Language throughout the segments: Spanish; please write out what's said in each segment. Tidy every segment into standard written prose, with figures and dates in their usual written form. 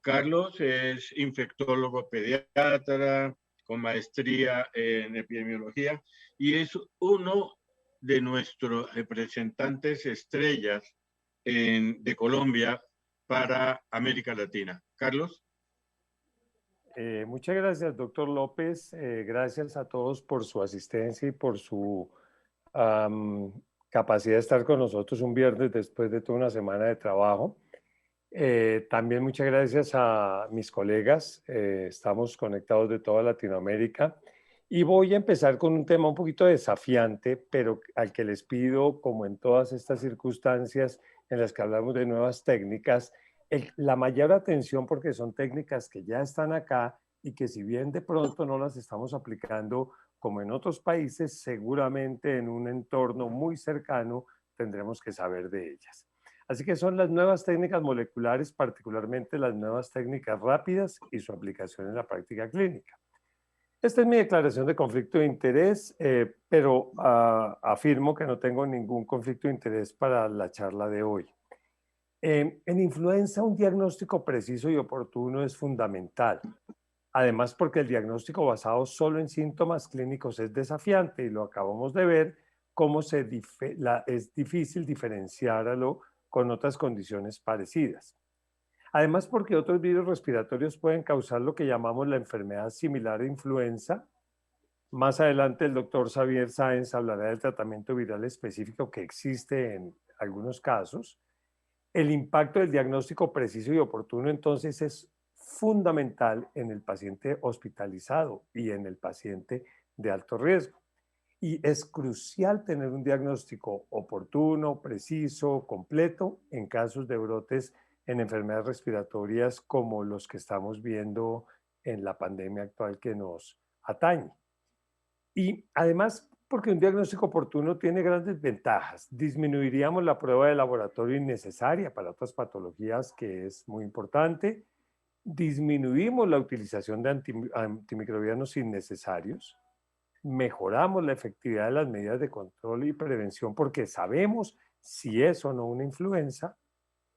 Carlos es infectólogo pediatra con maestría en epidemiología y es uno de nuestros representantes estrellas de Colombia para América Latina. Carlos. Muchas gracias, doctor López. Gracias a todos por su asistencia y por su um, capacidad de estar con nosotros un viernes después de toda una semana de trabajo. También muchas gracias a mis colegas. Estamos conectados de toda Latinoamérica y voy a empezar con un tema un poquito desafiante, pero al que les pido, como en todas estas circunstancias en las que hablamos de nuevas técnicas, la mayor atención porque son técnicas que ya están acá y que si bien de pronto no las estamos aplicando como en otros países, seguramente en un entorno muy cercano tendremos que saber de ellas. Así que son las nuevas técnicas moleculares, particularmente las nuevas técnicas rápidas y su aplicación en la práctica clínica. Esta es mi declaración de conflicto de interés, pero afirmo que no tengo ningún conflicto de interés para la charla de hoy. En influenza, un diagnóstico preciso y oportuno es fundamental. Además, porque el diagnóstico basado solo en síntomas clínicos es desafiante y lo acabamos de ver, cómo es difícil diferenciarlo con otras condiciones parecidas. Además, porque otros virus respiratorios pueden causar lo que llamamos la enfermedad similar a influenza. Más adelante el doctor Xavier Sáenz hablará del tratamiento viral específico que existe en algunos casos. El impacto del diagnóstico preciso y oportuno entonces es fundamental en el paciente hospitalizado y en el paciente de alto riesgo. Y es crucial tener un diagnóstico oportuno, preciso, completo en casos de brotes en enfermedades respiratorias como los que estamos viendo en la pandemia actual que nos atañe. Y además, porque un diagnóstico oportuno tiene grandes ventajas. Disminuiríamos la prueba de laboratorio innecesaria para otras patologías, que es muy importante. Disminuimos la utilización de antimicrobianos innecesarios. Mejoramos la efectividad de las medidas de control y prevención porque sabemos si es o no una influenza.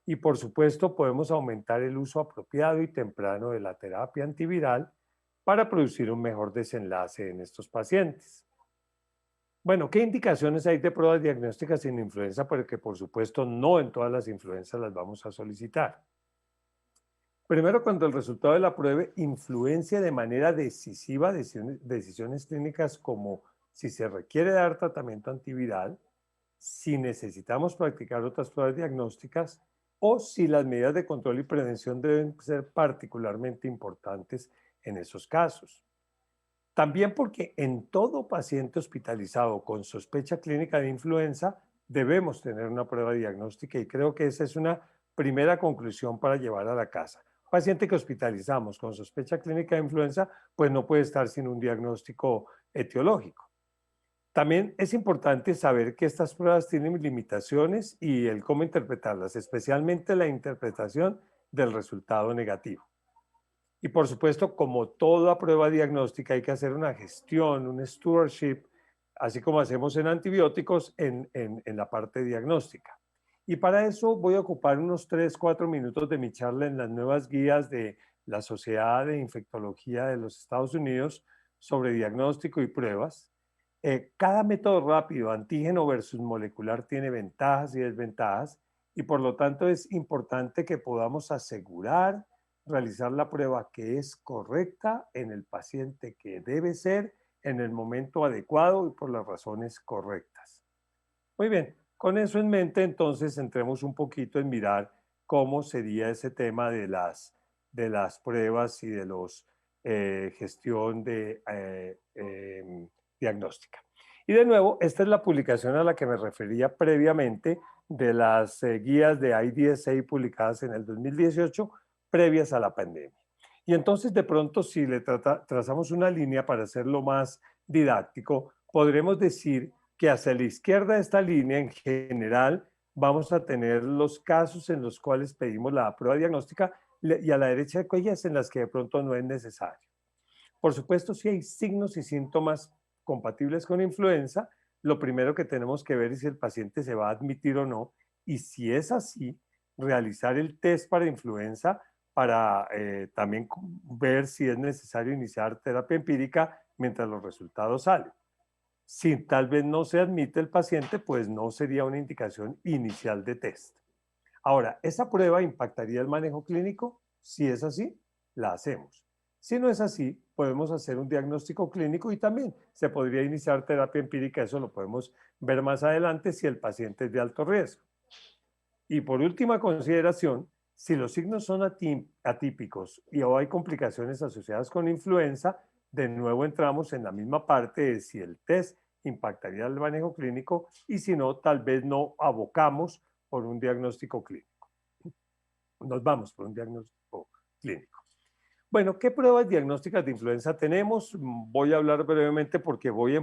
Y por supuesto, podemos aumentar el uso apropiado y temprano de la terapia antiviral para producir un mejor desenlace en estos pacientes. Bueno, ¿qué indicaciones hay de pruebas diagnósticas en influenza? Porque por supuesto no en todas las influencias las vamos a solicitar. Primero, cuando el resultado de la prueba influencia de manera decisiva decisiones clínicas como si se requiere dar tratamiento antiviral, si necesitamos practicar otras pruebas diagnósticas o si las medidas de control y prevención deben ser particularmente importantes en esos casos. También porque en todo paciente hospitalizado con sospecha clínica de influenza debemos tener una prueba diagnóstica y creo que esa es una primera conclusión para llevar a la casa. Un paciente que hospitalizamos con sospecha clínica de influenza, pues no puede estar sin un diagnóstico etiológico. También es importante saber que estas pruebas tienen limitaciones y el cómo interpretarlas, especialmente la interpretación del resultado negativo. Y por supuesto, como toda prueba diagnóstica, hay que hacer una gestión, un stewardship, así como hacemos en antibióticos en la parte diagnóstica. Y para eso voy a ocupar unos 3-4 minutos de mi charla en las nuevas guías de la Sociedad de Infectología de los Estados Unidos sobre diagnóstico y pruebas. Cada método rápido, antígeno versus molecular, tiene ventajas y desventajas y por lo tanto es importante que podamos asegurar realizar la prueba que es correcta en el paciente que debe ser en el momento adecuado y por las razones correctas. Muy bien, con eso en mente entonces entremos un poquito en mirar cómo sería ese tema de las pruebas y de los gestión de diagnóstica. Y de nuevo, esta es la publicación a la que me refería previamente de las guías de IDSA publicadas en el 2018 previas a la pandemia. Y entonces de pronto si le trazamos una línea para hacerlo más didáctico, podremos decir que hacia la izquierda de esta línea en general vamos a tener los casos en los cuales pedimos la prueba diagnóstica y a la derecha aquellas en las que de pronto no es necesario. Por supuesto, si hay signos y síntomas compatibles con influenza, lo primero que tenemos que ver es si el paciente se va a admitir o no y si es así, realizar el test para influenza para también ver si es necesario iniciar terapia empírica mientras los resultados salen. Si tal vez no se admite el paciente, pues no sería una indicación inicial de test. Ahora, ¿esa prueba impactaría el manejo clínico? Si es así, la hacemos. Si no es así, podemos hacer un diagnóstico clínico y también se podría iniciar terapia empírica. Eso lo podemos ver más adelante si el paciente es de alto riesgo. Y por última consideración, si los signos son atípicos y o hay complicaciones asociadas con influenza, de nuevo entramos en la misma parte de si el test impactaría el manejo clínico y si no, tal vez no abocamos por un diagnóstico clínico. Nos vamos por un diagnóstico clínico. Bueno, ¿qué pruebas diagnósticas de influenza tenemos? Voy a hablar brevemente porque voy a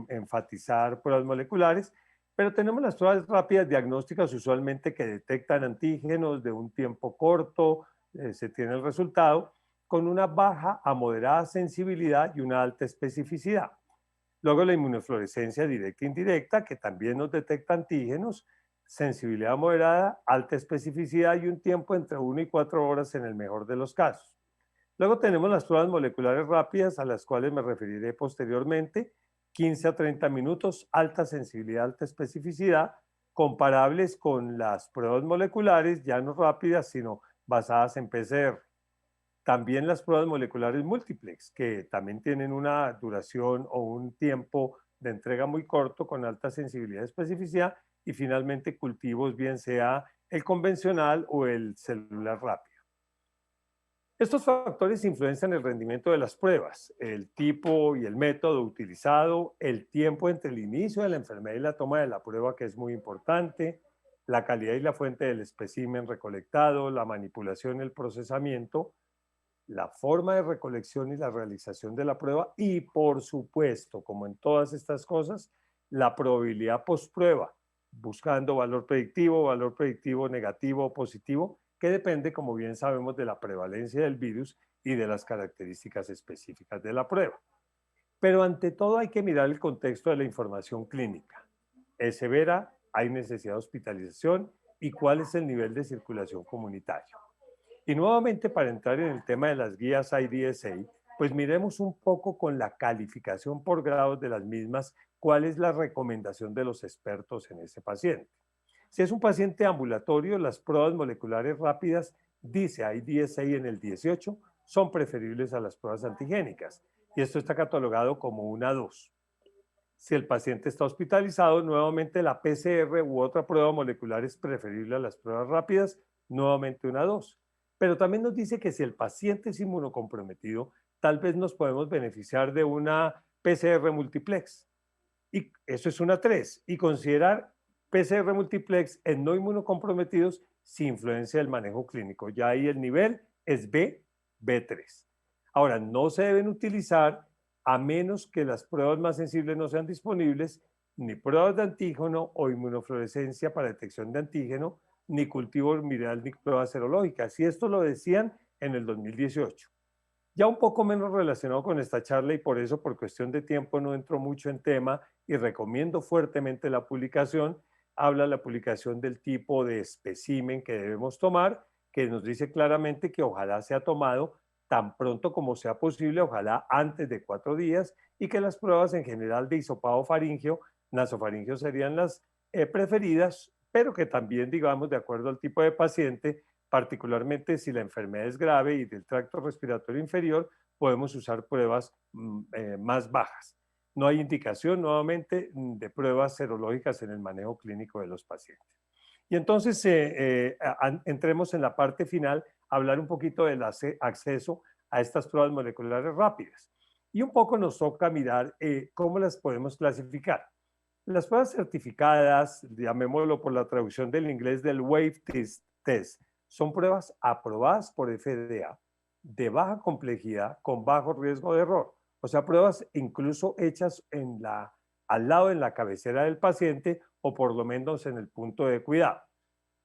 enfatizar pruebas moleculares, pero tenemos las pruebas rápidas diagnósticas usualmente que detectan antígenos de un tiempo corto, se tiene el resultado, con una baja a moderada sensibilidad y una alta especificidad. Luego la inmunofluorescencia directa e indirecta, que también nos detecta antígenos, sensibilidad moderada, alta especificidad y un tiempo entre 1 y 4 horas en el mejor de los casos. Luego tenemos las pruebas moleculares rápidas, a las cuales me referiré posteriormente, 15 a 30 minutos, alta sensibilidad, alta especificidad, comparables con las pruebas moleculares, ya no rápidas, sino basadas en PCR. También las pruebas moleculares múltiplex, que también tienen una duración o un tiempo de entrega muy corto con alta sensibilidad y especificidad, y finalmente cultivos, bien sea el convencional o el celular rápido. Estos factores influencian el rendimiento de las pruebas, el tipo y el método utilizado, el tiempo entre el inicio de la enfermedad y la toma de la prueba, que es muy importante, la calidad y la fuente del espécimen recolectado, la manipulación y el procesamiento, la forma de recolección y la realización de la prueba y, por supuesto, como en todas estas cosas, la probabilidad postprueba, buscando valor predictivo negativo o positivo, que depende, como bien sabemos, de la prevalencia del virus y de las características específicas de la prueba. Pero ante todo hay que mirar el contexto de la información clínica. ¿Es severa? ¿Hay necesidad de hospitalización? ¿Y cuál es el nivel de circulación comunitario? Y nuevamente, para entrar en el tema de las guías IDSA, pues miremos un poco con la calificación por grados de las mismas, cuál es la recomendación de los expertos en ese paciente. Si es un paciente ambulatorio, las pruebas moleculares rápidas, dice IDSA en el 18, son preferibles a las pruebas antigénicas. Y esto está catalogado como una 2. Si el paciente está hospitalizado, nuevamente la PCR u otra prueba molecular es preferible a las pruebas rápidas, nuevamente una 2. Pero también nos dice que si el paciente es inmunocomprometido, tal vez nos podemos beneficiar de una PCR multiplex. Y eso es una 3. Y considerar PCR multiplex en no inmunocomprometidos si influencia el manejo clínico. Ya ahí el nivel es B, B3. Ahora, no se deben utilizar a menos que las pruebas más sensibles no sean disponibles, ni pruebas de antígeno o inmunofluorescencia para detección de antígeno, ni cultivo viral, ni pruebas serológicas. Y esto lo decían en el 2018. Ya un poco menos relacionado con esta charla y por eso, por cuestión de tiempo, no entro mucho en tema y recomiendo fuertemente la publicación. Habla la publicación del tipo de espécimen que debemos tomar, que nos dice claramente que ojalá sea tomado tan pronto como sea posible, ojalá antes de 4 días, y que las pruebas en general de hisopado faríngeo, nasofaríngeo serían las preferidas, pero que también, digamos, de acuerdo al tipo de paciente, particularmente si la enfermedad es grave y del tracto respiratorio inferior, podemos usar pruebas más bajas. No hay indicación nuevamente de pruebas serológicas en el manejo clínico de los pacientes. Y entonces entremos en la parte final a hablar un poquito del acceso a estas pruebas moleculares rápidas. Y un poco nos toca mirar cómo las podemos clasificar. Las pruebas certificadas, llamémoslo por la traducción del inglés del Wave Test, son pruebas aprobadas por FDA de baja complejidad con bajo riesgo de error. O sea, pruebas incluso hechas al lado en la cabecera del paciente o por lo menos en el punto de cuidado.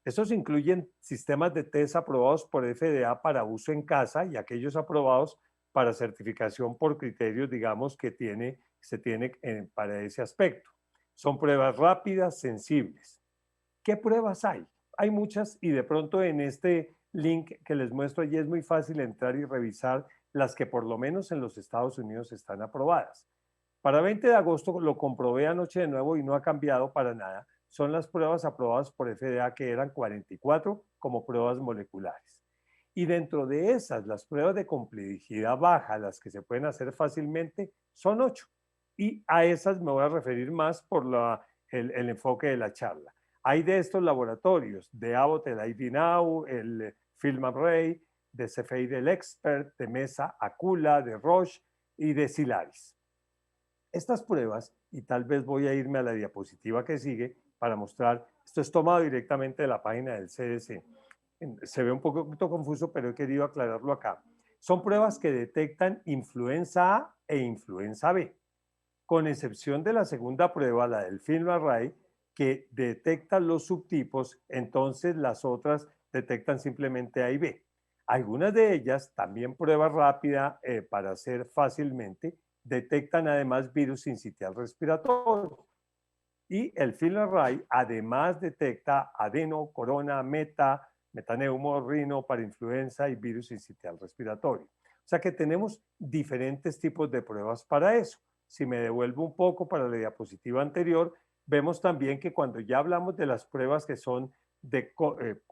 Estos incluyen sistemas de test aprobados por FDA para uso en casa y aquellos aprobados para certificación por criterios, digamos, que se tiene para ese aspecto. Son pruebas rápidas, sensibles. ¿Qué pruebas hay? Hay muchas y de pronto en este link que les muestro allí es muy fácil entrar y revisar las que por lo menos en los Estados Unidos están aprobadas. Para 20 de agosto lo comprobé anoche de nuevo y no ha cambiado para nada. Son las pruebas aprobadas por FDA, que eran 44 como pruebas moleculares. Y dentro de esas, las pruebas de complejidad baja, las que se pueden hacer fácilmente, son 8. Y a esas me voy a referir más por el enfoque de la charla. Hay de estos laboratorios, de Abbott, el ID Now, el FilmArray, de Cepheid, el Expert, de Mesa, Acula, de Roche y de Cilaris. Estas pruebas, y tal vez voy a irme a la diapositiva que sigue para mostrar, esto es tomado directamente de la página del CDC. Se ve un poquito confuso, pero he querido aclararlo acá. Son pruebas que detectan influenza A e influenza B, con excepción de la segunda prueba, la del FilmArray, que detecta los subtipos, entonces las otras detectan simplemente A y B. Algunas de ellas, también prueba rápida para hacer fácilmente, detectan además virus sincitial respiratorio. Y el FilmArray además detecta adeno, corona, metaneumo, rino, parainfluenza y virus sincitial respiratorio. O sea que tenemos diferentes tipos de pruebas para eso. Si me devuelvo un poco para la diapositiva anterior, vemos también que cuando ya hablamos de las pruebas que son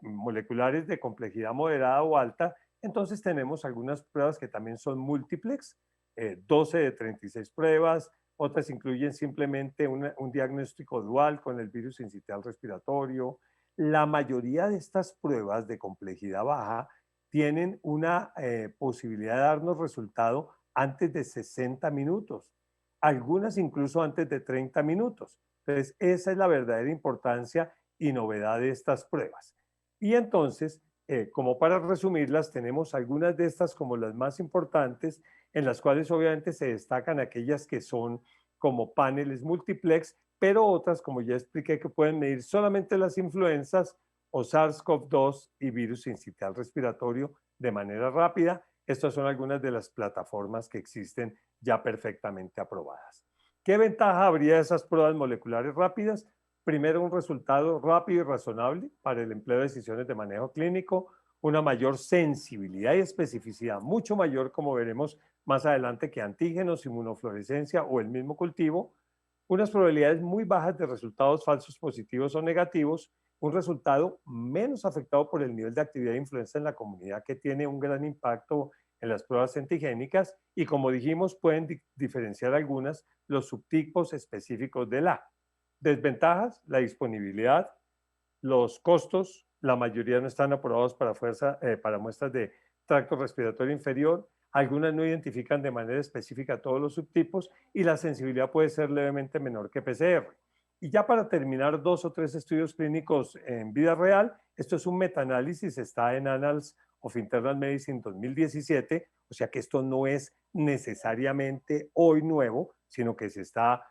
moleculares de complejidad moderada o alta, entonces tenemos algunas pruebas que también son múltiplex, 12 de 36 pruebas, otras incluyen simplemente un diagnóstico dual con el virus sincitial respiratorio. La mayoría de estas pruebas de complejidad baja tienen una posibilidad de darnos resultado antes de 60 minutos, algunas incluso antes de 30 minutos. Entonces, esa es la verdadera importancia y novedad de estas pruebas. Y entonces, como para resumirlas, tenemos algunas de estas como las más importantes, en las cuales obviamente se destacan aquellas que son como paneles multiplex, pero otras, como ya expliqué, que pueden medir solamente las influencias o SARS-CoV-2 y virus sincitial respiratorio de manera rápida. Estas son algunas de las plataformas que existen ya perfectamente aprobadas. ¿Qué ventaja habría de esas pruebas moleculares rápidas? Primero, un resultado rápido y razonable para el empleo de decisiones de manejo clínico, una mayor sensibilidad y especificidad, mucho mayor, como veremos más adelante, que antígenos, inmunofluorescencia o el mismo cultivo, unas probabilidades muy bajas de resultados falsos positivos o negativos, un resultado menos afectado por el nivel de actividad de influenza en la comunidad, que tiene un gran impacto en las pruebas antigénicas, y como dijimos, pueden diferenciar algunas los subtipos específicos de la. Desventajas: la disponibilidad, los costos, la mayoría no están aprobados para muestras de tracto respiratorio inferior, algunas no identifican de manera específica todos los subtipos y la sensibilidad puede ser levemente menor que PCR. Y ya para terminar, 2 o 3 estudios clínicos en vida real. Esto es un metaanálisis, está en Annals of Internal Medicine 2017, o sea que esto no es necesariamente hoy nuevo, sino que se está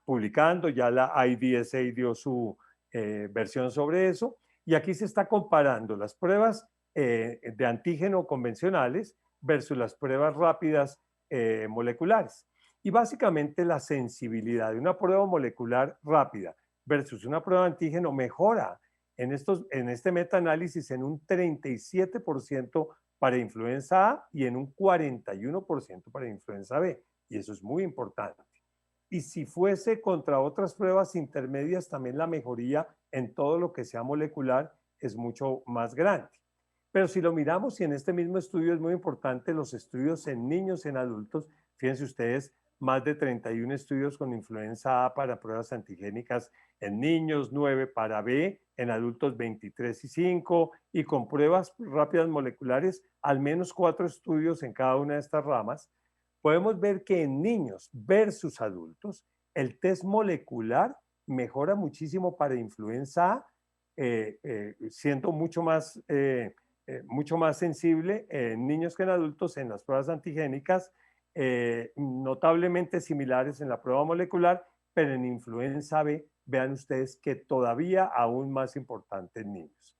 publicando, ya la IDSA dio su versión sobre eso, y aquí se está comparando las pruebas de antígeno convencionales versus las pruebas rápidas moleculares. Y básicamente la sensibilidad de una prueba molecular rápida versus una prueba de antígeno mejora en este metaanálisis en un 37% para influenza A y en un 41% para influenza B. Y eso es muy importante. Y si fuese contra otras pruebas intermedias, también la mejoría en todo lo que sea molecular es mucho más grande. Pero si lo miramos, y en este mismo estudio es muy importante, los estudios en niños y en adultos, fíjense ustedes, más de 31 estudios con influenza A para pruebas antigénicas en niños, 9 para B, en adultos 23 y 5, y con pruebas rápidas moleculares, al menos 4 estudios en cada una de estas ramas. Podemos ver que en niños versus adultos, el test molecular mejora muchísimo para influenza A, siendo mucho más sensible en niños que en adultos en las pruebas antigénicas, notablemente similares en la prueba molecular, pero en influenza B, vean ustedes que todavía aún más importante en niños.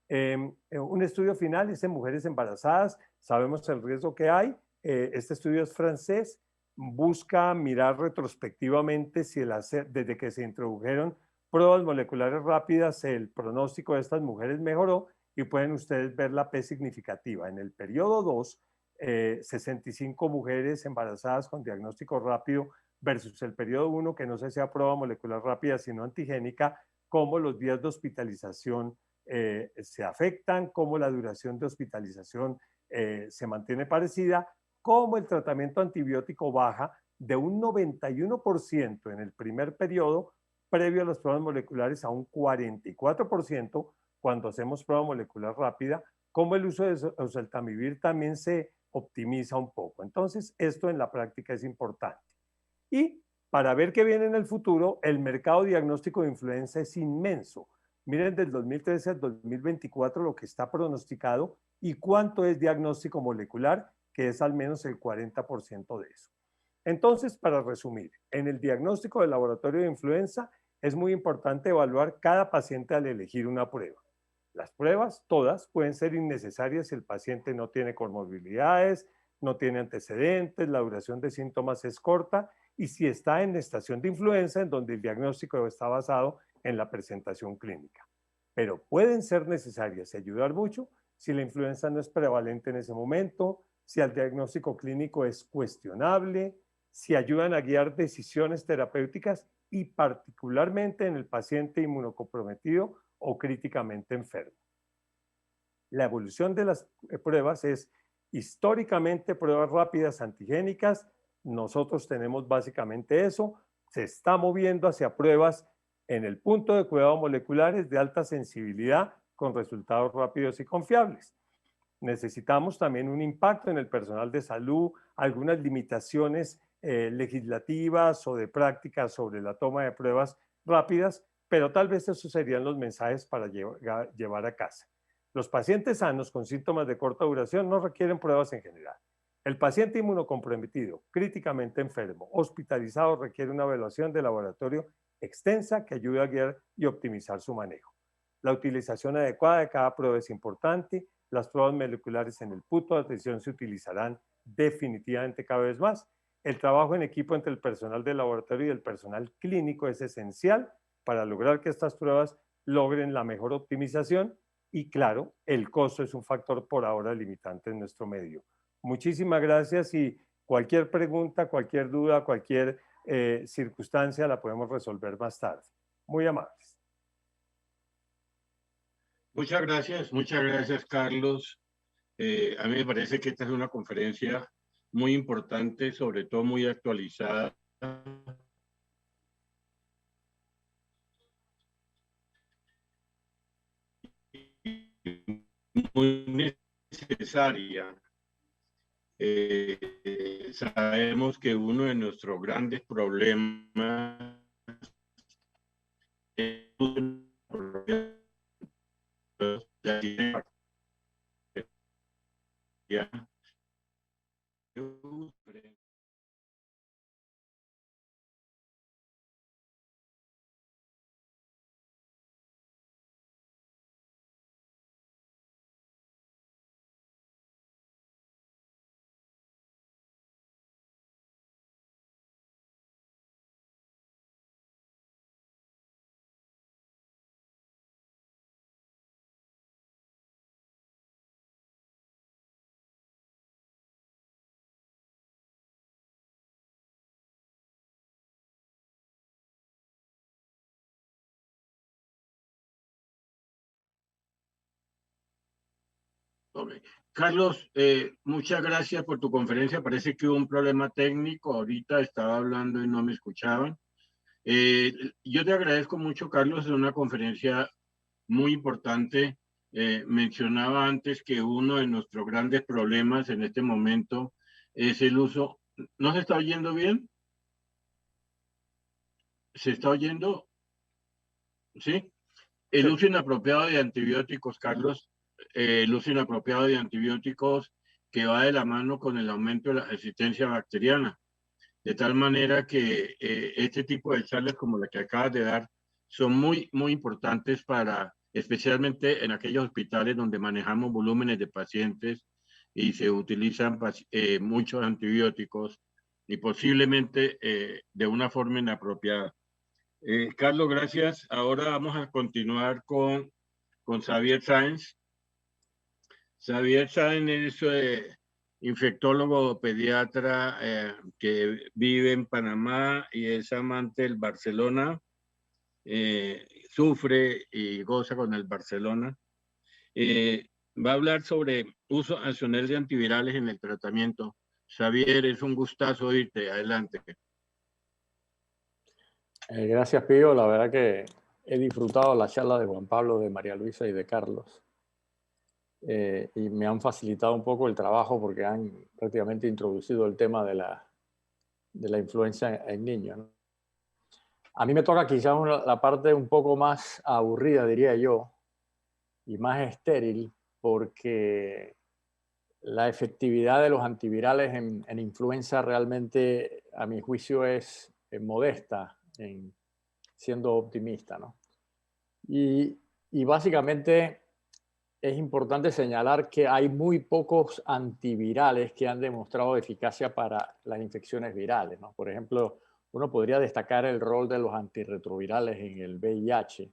Un estudio final es en mujeres embarazadas, sabemos el riesgo que hay. Este estudio es francés, busca mirar retrospectivamente si desde que se introdujeron pruebas moleculares rápidas, el pronóstico de estas mujeres mejoró, y pueden ustedes ver la P significativa. En el periodo 2, 65 mujeres embarazadas con diagnóstico rápido versus el periodo 1, que no se hacía prueba molecular rápida, sino antigénica, cómo los días de hospitalización se afectan, cómo la duración de hospitalización se mantiene parecida, cómo el tratamiento antibiótico baja de un 91% en el primer periodo previo a las pruebas moleculares a un 44% cuando hacemos prueba molecular rápida, cómo el uso de oseltamivir también se optimiza un poco. Entonces, esto en la práctica es importante. Y para ver qué viene en el futuro, el mercado diagnóstico de influenza es inmenso. Miren del 2013 al 2024 lo que está pronosticado y cuánto es diagnóstico molecular, que es al menos el 40% de eso. Entonces, para resumir, en el diagnóstico del laboratorio de influenza es muy importante evaluar cada paciente al elegir una prueba. Las pruebas, todas, pueden ser innecesarias si el paciente no tiene comorbilidades, no tiene antecedentes, la duración de síntomas es corta y si está en estación de influenza, en donde el diagnóstico está basado en la presentación clínica. Pero pueden ser necesarias y ayudar mucho si la influenza no es prevalente en ese momento, si el diagnóstico clínico es cuestionable, si ayudan a guiar decisiones terapéuticas y particularmente en el paciente inmunocomprometido o críticamente enfermo. La evolución de las pruebas es históricamente pruebas rápidas antigénicas. Nosotros tenemos básicamente eso. Se está moviendo hacia pruebas en el punto de cuidado moleculares de alta sensibilidad con resultados rápidos y confiables. Necesitamos también un impacto en el personal de salud, algunas limitaciones legislativas o de prácticas sobre la toma de pruebas rápidas, pero tal vez esos serían los mensajes para llevar a casa. Los pacientes sanos con síntomas de corta duración no requieren pruebas en general. El paciente inmunocomprometido, críticamente enfermo, hospitalizado requiere una evaluación de laboratorio extensa que ayude a guiar y optimizar su manejo. La utilización adecuada de cada prueba es importante. Las pruebas moleculares en el punto de atención se utilizarán definitivamente cada vez más. El trabajo en equipo entre el personal del laboratorio y el personal clínico es esencial para lograr que estas pruebas logren la mejor optimización y claro, el costo es un factor por ahora limitante en nuestro medio. Muchísimas gracias y cualquier pregunta, cualquier duda, cualquier circunstancia la podemos resolver más tarde. Muy amables. Muchas gracias, Carlos. A mí me parece que esta es una conferencia muy importante, sobre todo muy actualizada. Muy necesaria. Sabemos que uno de nuestros grandes problemas es Okay. Carlos, muchas gracias por tu conferencia. Parece que hubo un problema técnico. Ahorita estaba hablando y no me escuchaban. Yo te agradezco mucho, Carlos. Es una conferencia muy importante. Mencionaba antes que uno de nuestros grandes problemas en este momento es el uso. ¿No se está oyendo bien? ¿Se está oyendo? ¿Sí? El uso inapropiado de antibióticos, Carlos, el uso inapropiado de antibióticos que va de la mano con el aumento de la resistencia bacteriana. De tal manera que este tipo de charlas como la que acabas de dar son muy, muy importantes para, especialmente en aquellos hospitales donde manejamos volúmenes de pacientes y se utilizan muchos antibióticos y posiblemente de una forma inapropiada. Carlos, gracias. Ahora vamos a continuar con Xavier Sáenz. Xavier Sáenz es infectólogo pediatra que vive en Panamá y es amante del Barcelona. Sufre y goza con el Barcelona. Va a hablar sobre uso racional de antivirales en el tratamiento. Xavier, es un gustazo oírte. Adelante. Gracias, Pío. La verdad que he disfrutado la charla de Juan Pablo, de María Luisa y de Carlos. Y me han facilitado un poco el trabajo porque han prácticamente introducido el tema de la influenza en niños, ¿no? A mí me toca quizás la parte un poco más aburrida, diría yo, y más estéril, porque la efectividad de los antivirales en influenza realmente, a mi juicio, es modesta, siendo optimista, ¿no? Y básicamente es importante señalar que hay muy pocos antivirales que han demostrado eficacia para las infecciones virales, ¿no? Por ejemplo, uno podría destacar el rol de los antirretrovirales en el VIH.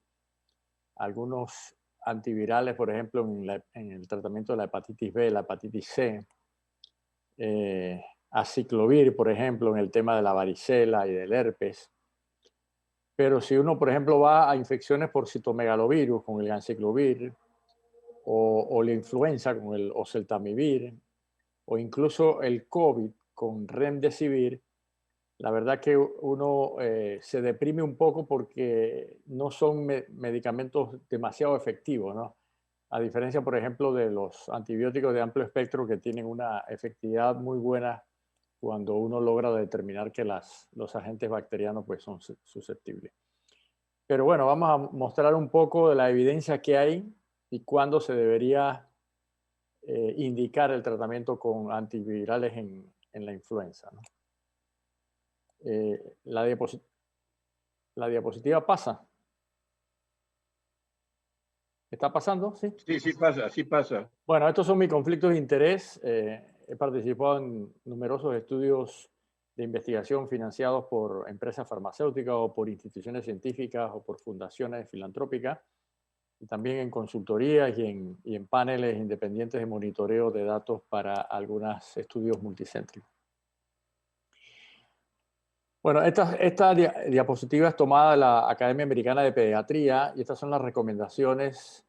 Algunos antivirales, por ejemplo, en el tratamiento de la hepatitis B, la hepatitis C, aciclovir, por ejemplo, en el tema de la varicela y del herpes. Pero si uno, por ejemplo, va a infecciones por citomegalovirus con el ganciclovir, o la influenza con el oseltamivir, o incluso el COVID con remdesivir, la verdad que uno se deprime un poco porque no son medicamentos demasiado efectivos, ¿no? A diferencia, por ejemplo, de los antibióticos de amplio espectro que tienen una efectividad muy buena cuando uno logra determinar que los agentes bacterianos pues, son susceptibles. Pero bueno, vamos a mostrar un poco de la evidencia que hay y cuándo se debería indicar el tratamiento con antivirales en la influenza, ¿no? La diapositiva pasa. ¿Está pasando? Sí. Sí pasa, sí pasa. Bueno, estos son mis conflictos de interés. He participado en numerosos estudios de investigación financiados por empresas farmacéuticas o por instituciones científicas o por fundaciones filantrópicas, y también en consultorías y en paneles independientes de monitoreo de datos para algunos estudios multicéntricos. Bueno, esta diapositiva es tomada de la Academia Americana de Pediatría y estas son las recomendaciones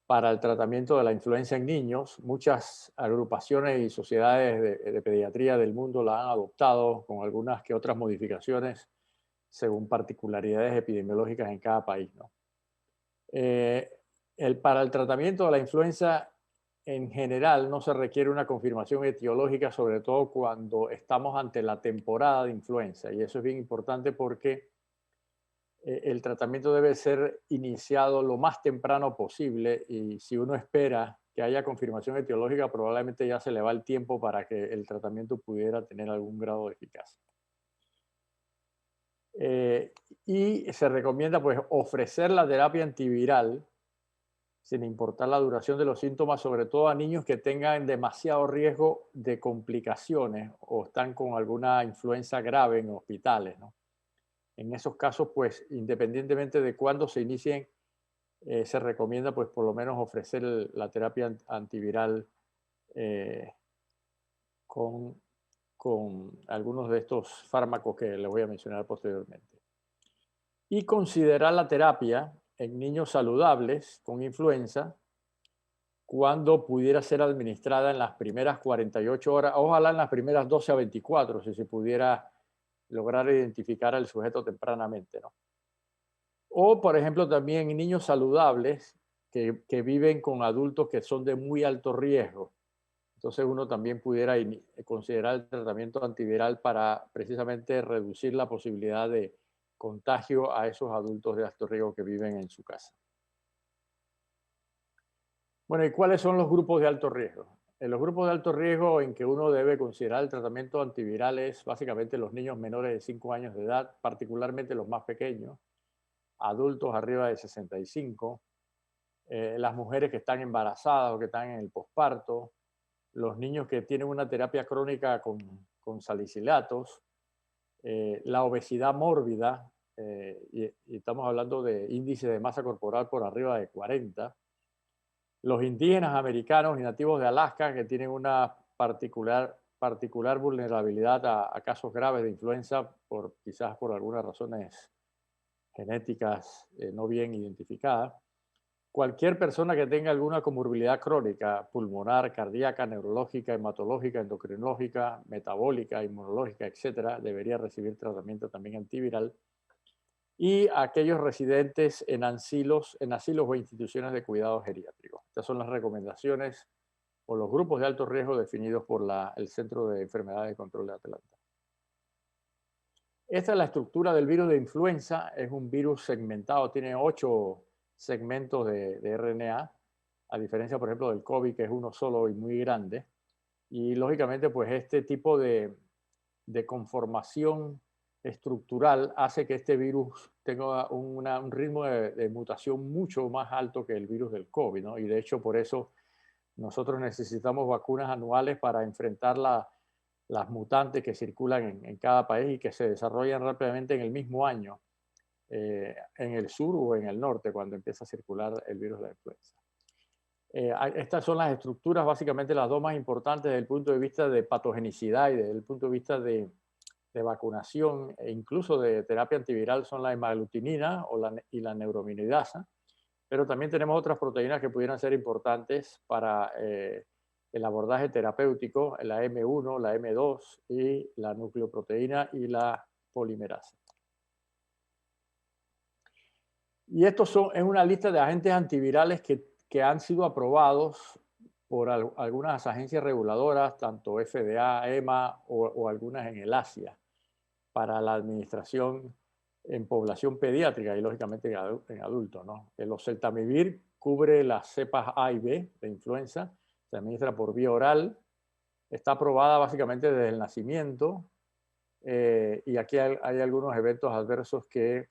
para el tratamiento de la influenza en niños. Muchas agrupaciones y sociedades de pediatría del mundo la han adoptado con algunas que otras modificaciones según particularidades epidemiológicas en cada país, ¿no? Para el tratamiento de la influenza en general no se requiere una confirmación etiológica, sobre todo cuando estamos ante la temporada de influenza. Y eso es bien importante porque el tratamiento debe ser iniciado lo más temprano posible, y si uno espera que haya confirmación etiológica, probablemente ya se le va el tiempo para que el tratamiento pudiera tener algún grado de eficacia. Y se recomienda pues ofrecer la terapia antiviral sin importar la duración de los síntomas, sobre todo a niños que tengan demasiado riesgo de complicaciones o están con alguna influenza grave en hospitales, ¿no? En esos casos, pues, independientemente de cuándo se inicien, se recomienda, pues, por lo menos ofrecer la terapia antiviral con algunos de estos fármacos que les voy a mencionar posteriormente. Y considerar la terapia en niños saludables con influenza cuando pudiera ser administrada en las primeras 48 horas, ojalá en las primeras 12 a 24, si se pudiera lograr identificar al sujeto tempranamente, ¿no? O, por ejemplo, también en niños saludables que viven con adultos que son de muy alto riesgo. Entonces uno también pudiera considerar el tratamiento antiviral para precisamente reducir la posibilidad de contagio a esos adultos de alto riesgo que viven en su casa. Bueno, ¿y cuáles son los grupos de alto riesgo? En los grupos de alto riesgo en que uno debe considerar el tratamiento antiviral es básicamente los niños menores de 5 años de edad, particularmente los más pequeños, adultos arriba de 65, las mujeres que están embarazadas o que están en el posparto, los niños que tienen una terapia crónica con salicilatos, la obesidad mórbida, y estamos hablando de índice de masa corporal por arriba de 40, Los indígenas americanos y nativos de Alaska, que tienen una particular vulnerabilidad a casos graves de influenza, quizás por algunas razones genéticas no bien identificadas. Cualquier persona que tenga alguna comorbilidad crónica, pulmonar, cardíaca, neurológica, hematológica, endocrinológica, metabólica, inmunológica, etcétera, debería recibir tratamiento también antiviral. Y aquellos residentes en asilos o instituciones de cuidados geriátricos. Estas son las recomendaciones o los grupos de alto riesgo definidos por el Centro de Enfermedades y Control de Atlanta. Esta es la estructura del virus de influenza. Es un virus segmentado, tiene 8 segmentos de RNA, a diferencia, por ejemplo, del COVID, que es uno solo y muy grande. Y lógicamente, pues este tipo de conformación estructural hace que este virus tenga un ritmo de mutación mucho más alto que el virus del COVID, ¿no? Y de hecho, por eso nosotros necesitamos vacunas anuales para enfrentar las mutantes que circulan en cada país y que se desarrollan rápidamente en el mismo año, en el sur o en el norte, cuando empieza a circular el virus de la influenza. Estas son las estructuras, básicamente las dos más importantes desde el punto de vista de patogenicidad y desde el punto de vista de vacunación e incluso de terapia antiviral, son la hemaglutinina y la neuraminidasa, pero también tenemos otras proteínas que pudieran ser importantes para el abordaje terapéutico, la M1, la M2 y la nucleoproteína y la polimerasa. Y estos es una lista de agentes antivirales que han sido aprobados por algunas agencias reguladoras, tanto FDA, EMA o algunas en el Asia, para la administración en población pediátrica y lógicamente en adultos, ¿no? El oseltamivir cubre las cepas A y B de influenza, se administra por vía oral, está aprobada básicamente desde el nacimiento y aquí hay algunos eventos adversos que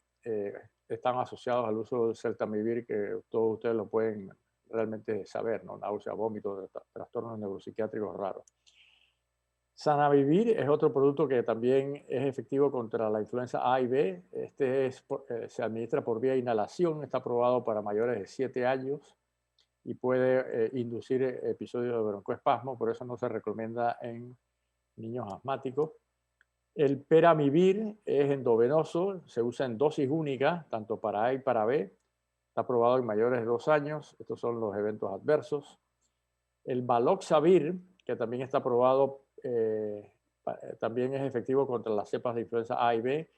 están asociados al uso del oseltamivir que todos ustedes lo pueden realmente saber, ¿no? Náusea, vómitos, trastornos neuropsiquiátricos raros. Zanamivir es otro producto que también es efectivo contra la influenza A y B. Se administra por vía inhalación, está aprobado para mayores de 7 años y puede inducir episodios de broncoespasmo, por eso no se recomienda en niños asmáticos. El peramivir es endovenoso, se usa en dosis única, tanto para A y para B. Está aprobado en mayores de 2 años. Estos son los eventos adversos. El baloxavir, que también está aprobado, también es efectivo contra las cepas de influenza A y B.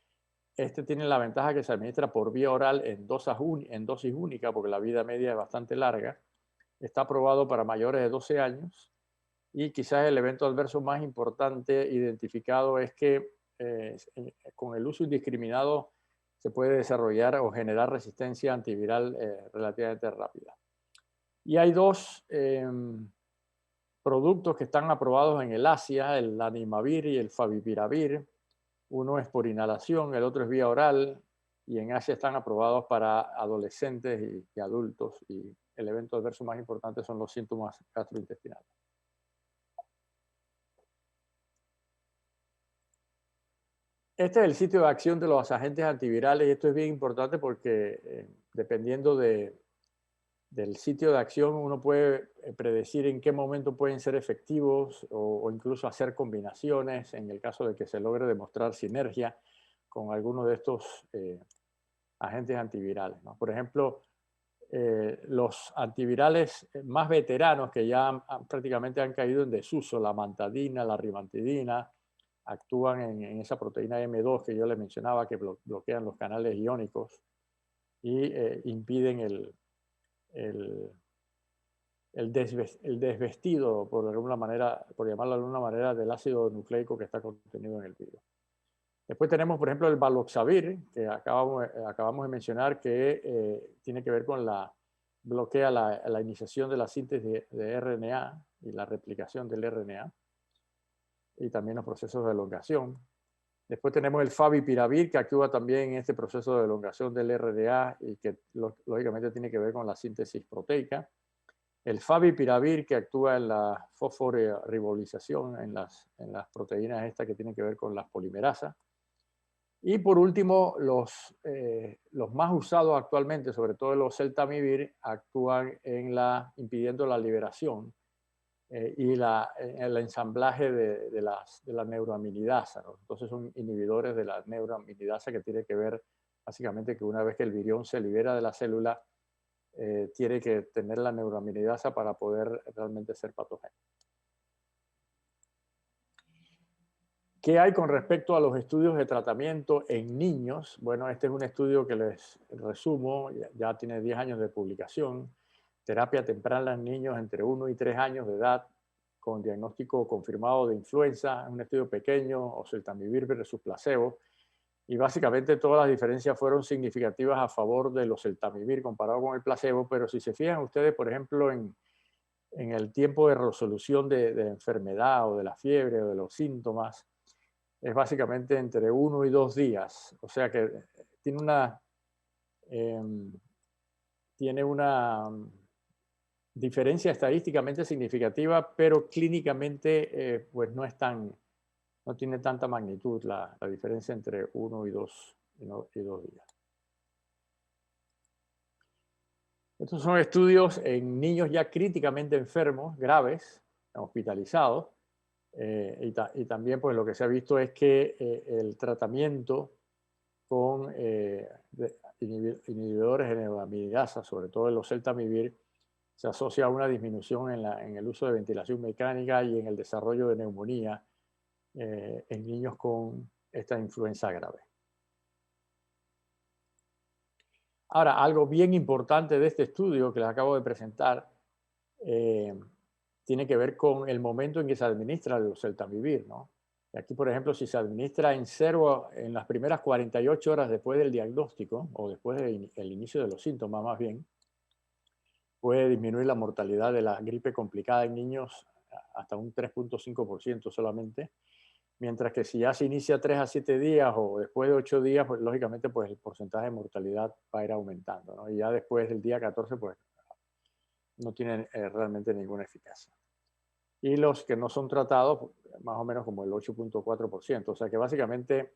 Este tiene la ventaja que se administra por vía oral en dosis única, porque la vida media es bastante larga. Está aprobado para mayores de 12 años. Y quizás el evento adverso más importante identificado es que con el uso indiscriminado se puede desarrollar o generar resistencia antiviral relativamente rápida. Y hay dos productos que están aprobados en el Asia, el Animavir y el Favipiravir. Uno es por inhalación, el otro es vía oral, y en Asia están aprobados para adolescentes y adultos, y el evento adverso más importante son los síntomas gastrointestinales. Este es el sitio de acción de los agentes antivirales, y esto es bien importante porque dependiendo del sitio de acción uno puede predecir en qué momento pueden ser efectivos o incluso hacer combinaciones en el caso de que se logre demostrar sinergia con alguno de estos agentes antivirales, ¿no? Por ejemplo, los antivirales más veteranos que ya prácticamente han caído en desuso, la amantadina, la ribantidina, actúan en esa proteína M2 que yo les mencionaba, que bloquean los canales iónicos y impiden el desvestido, por alguna manera, por llamarlo de alguna manera, del ácido nucleico que está contenido en el virus. Después tenemos, por ejemplo, el baloxavir, que acabamos de mencionar, que tiene que ver con bloquea la iniciación de la síntesis de RNA y la replicación del RNA, y también los procesos de elongación. Después tenemos el favipiravir, que actúa también en este proceso de elongación del RNA y que lógicamente tiene que ver con la síntesis proteica. El favipiravir, que actúa en la fosforibolización, en las proteínas estas que tienen que ver con las polimerasas. Y por último, los más usados actualmente, sobre todo los celtamivir, actúan impidiendo la liberación y el ensamblaje de la neuroamilidasa, ¿no? Entonces son inhibidores de la neuroamilidasa, que tiene que ver básicamente que una vez que el virión se libera de la célula, tiene que tener la neuroamilidasa para poder realmente ser patógeno. ¿Qué hay con respecto a los estudios de tratamiento en niños? Bueno, este es un estudio que les resumo, ya tiene 10 años de publicación. Terapia temprana en niños entre 1 y 3 años de edad con diagnóstico confirmado de influenza. Es un estudio pequeño, oseltamivir versus placebo. Y básicamente todas las diferencias fueron significativas a favor del oseltamivir comparado con el placebo, pero si se fijan ustedes, por ejemplo, en el tiempo de resolución de la enfermedad o de la fiebre o de los síntomas, es básicamente entre 1 y 2 días. O sea que tiene una diferencia estadísticamente significativa, pero clínicamente pues no tiene tanta magnitud la diferencia entre 1 y 2 días. Estos son estudios en niños ya críticamente enfermos, graves, hospitalizados. Y también pues lo que se ha visto es que el tratamiento con inhibidores de neuroamilidasa, sobre todo el oseltamivir, se asocia a una disminución en el uso de ventilación mecánica y en el desarrollo de neumonía en niños con esta influenza grave. Ahora, algo bien importante de este estudio que les acabo de presentar tiene que ver con el momento en que se administra el oseltamivir, ¿no? Y aquí, por ejemplo, si se administra en las primeras 48 horas después del diagnóstico, o después del inicio de los síntomas más bien, puede disminuir la mortalidad de la gripe complicada en niños hasta un 3.5% solamente, mientras que si ya se inicia 3 a 7 días o después de 8 días, pues lógicamente pues el porcentaje de mortalidad va a ir aumentando, ¿no? Y ya después del día 14 pues no tienen realmente ninguna eficacia. Y los que no son tratados, más o menos como el 8.4%. O sea que básicamente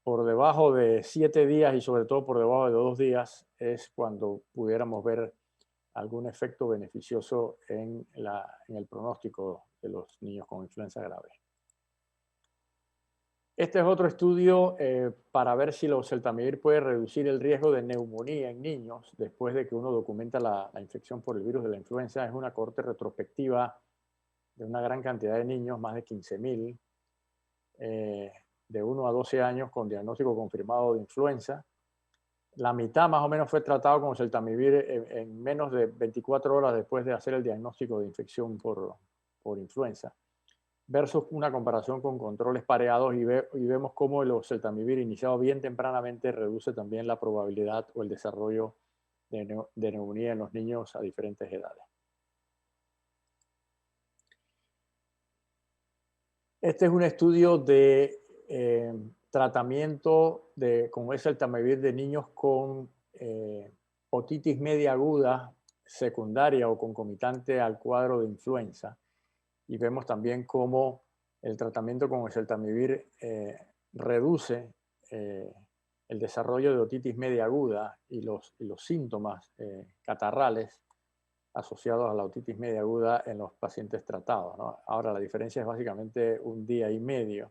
por debajo de 7 días y sobre todo por debajo de 2 días es cuando pudiéramos ver algún efecto beneficioso en el pronóstico de los niños con influenza grave. Este es otro estudio para ver si el oseltamivir puede reducir el riesgo de neumonía en niños después de que uno documenta la infección por el virus de la influenza. Es una cohorte retrospectiva de una gran cantidad de niños, más de 15.000, de 1 a 12 años con diagnóstico confirmado de influenza. La mitad más o menos fue tratado con oseltamivir en menos de 24 horas después de hacer el diagnóstico de infección por influenza, versus una comparación con controles pareados y vemos cómo el oseltamivir iniciado bien tempranamente reduce también la probabilidad o el desarrollo de neumonía en los niños a diferentes edades. Este es un estudio de tratamiento con oseltamivir de niños con otitis media aguda secundaria o concomitante al cuadro de influenza. Y vemos también cómo el tratamiento con oseltamivir reduce el desarrollo de otitis media aguda y los síntomas catarrales asociados a la otitis media aguda en los pacientes tratados, ¿no? Ahora, la diferencia es básicamente 1 día y medio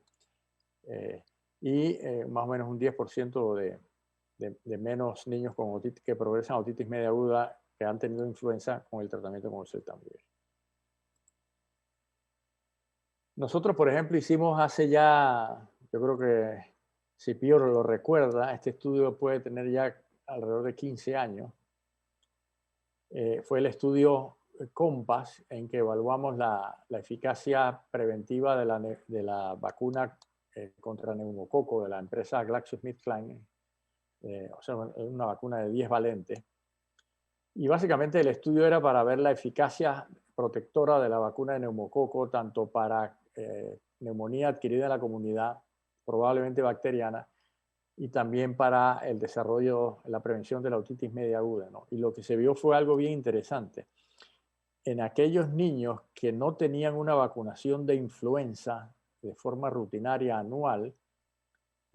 y más o menos un 10% de menos niños con otitis, que progresan a otitis media aguda que han tenido influenza con el tratamiento con oseltamivir. Nosotros, por ejemplo, hicimos hace ya, yo creo que si Pío lo recuerda, este estudio puede tener ya alrededor de 15 años. Fue el estudio COMPAS, en que evaluamos la eficacia preventiva de la vacuna contra neumococo de la empresa GlaxoSmithKline, o sea, una vacuna de 10 valentes. Y básicamente el estudio era para ver la eficacia protectora de la vacuna de neumococo, tanto para neumonía adquirida en la comunidad, probablemente bacteriana, y también para el desarrollo, la prevención de la otitis media aguda, ¿no? Y lo que se vio fue algo bien interesante. En aquellos niños que no tenían una vacunación de influenza de forma rutinaria anual,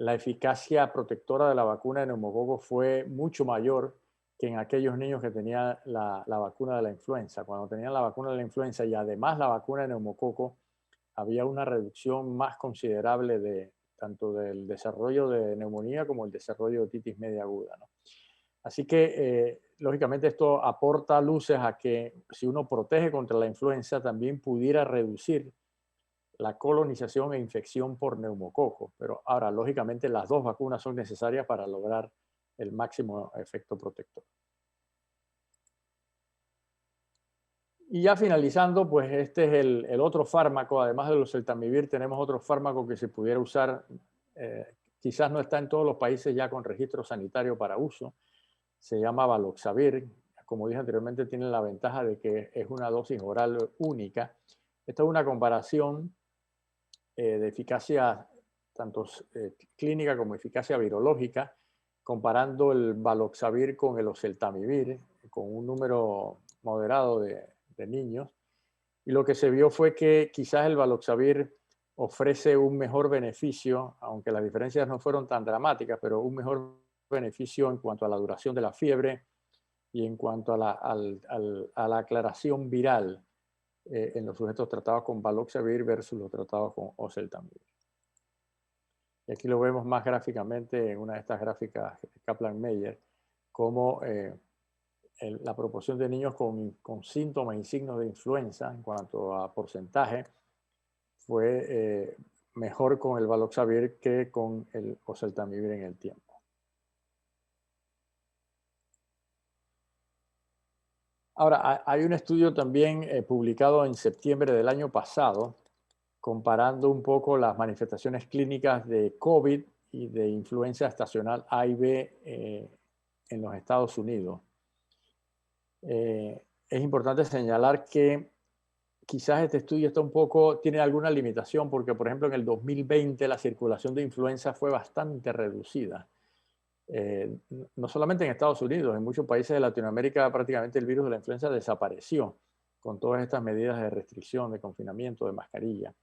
la eficacia protectora de la vacuna de neumococo fue mucho mayor que en aquellos niños que tenían la vacuna de la influenza. Cuando tenían la vacuna de la influenza y además la vacuna de neumococo, había una reducción más considerable de tanto del desarrollo de neumonía como el desarrollo de otitis media aguda, ¿no? Así que, lógicamente, esto aporta luces a que si uno protege contra la influenza, también pudiera reducir la colonización e infección por neumococo. Pero ahora, lógicamente, las dos vacunas son necesarias para lograr el máximo efecto protector. Y ya finalizando, pues este es el otro fármaco. Además de los Celtamivir, tenemos otro fármaco que se pudiera usar. Quizás no está en todos los países ya con registro sanitario para uso. Se llama Baloxavir. Como dije anteriormente, tiene la ventaja de que es una dosis oral única. Esta es una comparación de eficacia tanto clínica como eficacia virológica, comparando el Baloxavir con el Oseltamivir, con un número moderado de niños. Y lo que se vio fue que quizás el Baloxavir ofrece un mejor beneficio, aunque las diferencias no fueron tan dramáticas, pero un mejor beneficio en cuanto a la duración de la fiebre y en cuanto a la aclaración viral en los sujetos tratados con Baloxavir versus los tratados con Oseltamivir. Y aquí lo vemos más gráficamente en una de estas gráficas de Kaplan-Meier, como la proporción de niños con síntomas y signos de influenza en cuanto a porcentaje fue mejor con el Baloxavir que con el Oseltamivir en el tiempo. Ahora, hay un estudio también publicado en septiembre del año pasado comparando un poco las manifestaciones clínicas de COVID y de influenza estacional A y B en los Estados Unidos. Es importante señalar que quizás este estudio tiene alguna limitación porque, por ejemplo, en el 2020 la circulación de influenza fue bastante reducida. No solamente en Estados Unidos, en muchos países de Latinoamérica prácticamente el virus de la influenza desapareció con todas estas medidas de restricción, de confinamiento, de mascarilla.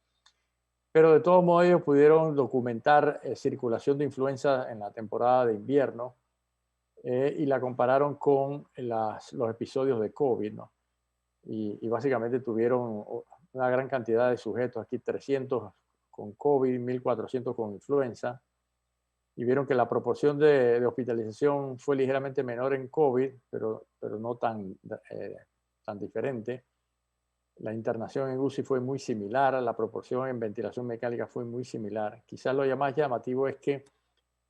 Pero de todos modos ellos pudieron documentar circulación de influenza en la temporada de invierno y la compararon con los episodios de COVID, ¿no? Y básicamente tuvieron una gran cantidad de sujetos, aquí 300 con COVID, 1.400 con influenza, y vieron que la proporción de hospitalización fue ligeramente menor en COVID, pero no tan diferente. La internación en UCI fue muy similar, la proporción en ventilación mecánica fue muy similar. Quizás lo más llamativo es que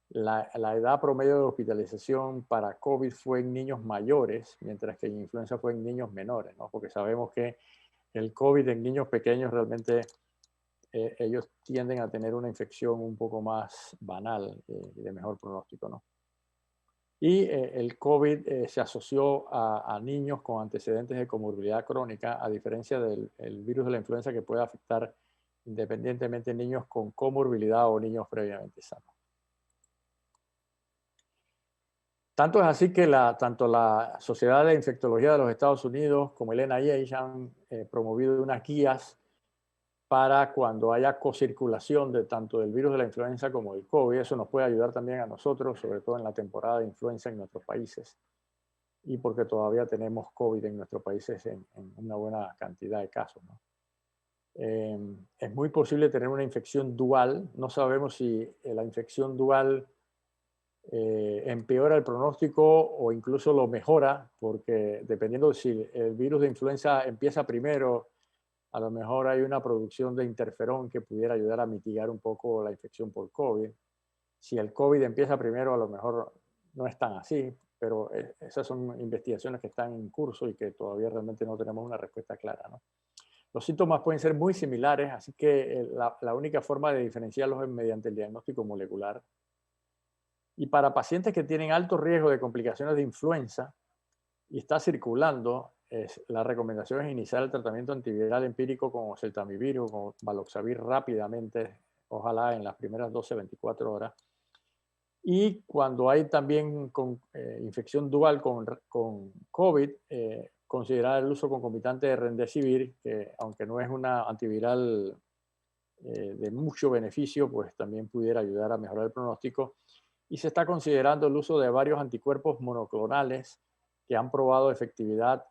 la edad promedio de hospitalización para COVID fue en niños mayores, mientras que en influenza fue en niños menores, ¿no? Porque sabemos que el COVID en niños pequeños realmente ellos tienden a tener una infección un poco más banal y de mejor pronóstico, ¿no? Y el COVID se asoció a niños con antecedentes de comorbilidad crónica, a diferencia del virus de la influenza que puede afectar independientemente niños con comorbilidad o niños previamente sanos. Tanto es así que tanto la Sociedad de Infectología de los Estados Unidos como el NIH han promovido unas guías para cuando haya cocirculación de tanto del virus de la influenza como del COVID. Eso nos puede ayudar también a nosotros, sobre todo en la temporada de influenza en nuestros países y porque todavía tenemos COVID en nuestros países en una buena cantidad de casos, ¿no? Es muy posible tener una infección dual. No sabemos si la infección dual empeora el pronóstico o incluso lo mejora, porque dependiendo si el virus de influenza empieza primero, a lo mejor hay una producción de interferón que pudiera ayudar a mitigar un poco la infección por COVID. Si el COVID empieza primero, a lo mejor no es tan así, pero esas son investigaciones que están en curso y que todavía realmente no tenemos una respuesta clara, ¿no? Los síntomas pueden ser muy similares, así que la única forma de diferenciarlos es mediante el diagnóstico molecular. Y para pacientes que tienen alto riesgo de complicaciones de influenza y está circulando, la recomendación es iniciar el tratamiento antiviral empírico con Oseltamivir o con Baloxavir rápidamente, ojalá en las primeras 12-24 horas. Y cuando hay también infección dual con COVID, considerar el uso concomitante de Remdesivir, que aunque no es una antiviral de mucho beneficio, pues también pudiera ayudar a mejorar el pronóstico. Y se está considerando el uso de varios anticuerpos monoclonales que han probado efectividad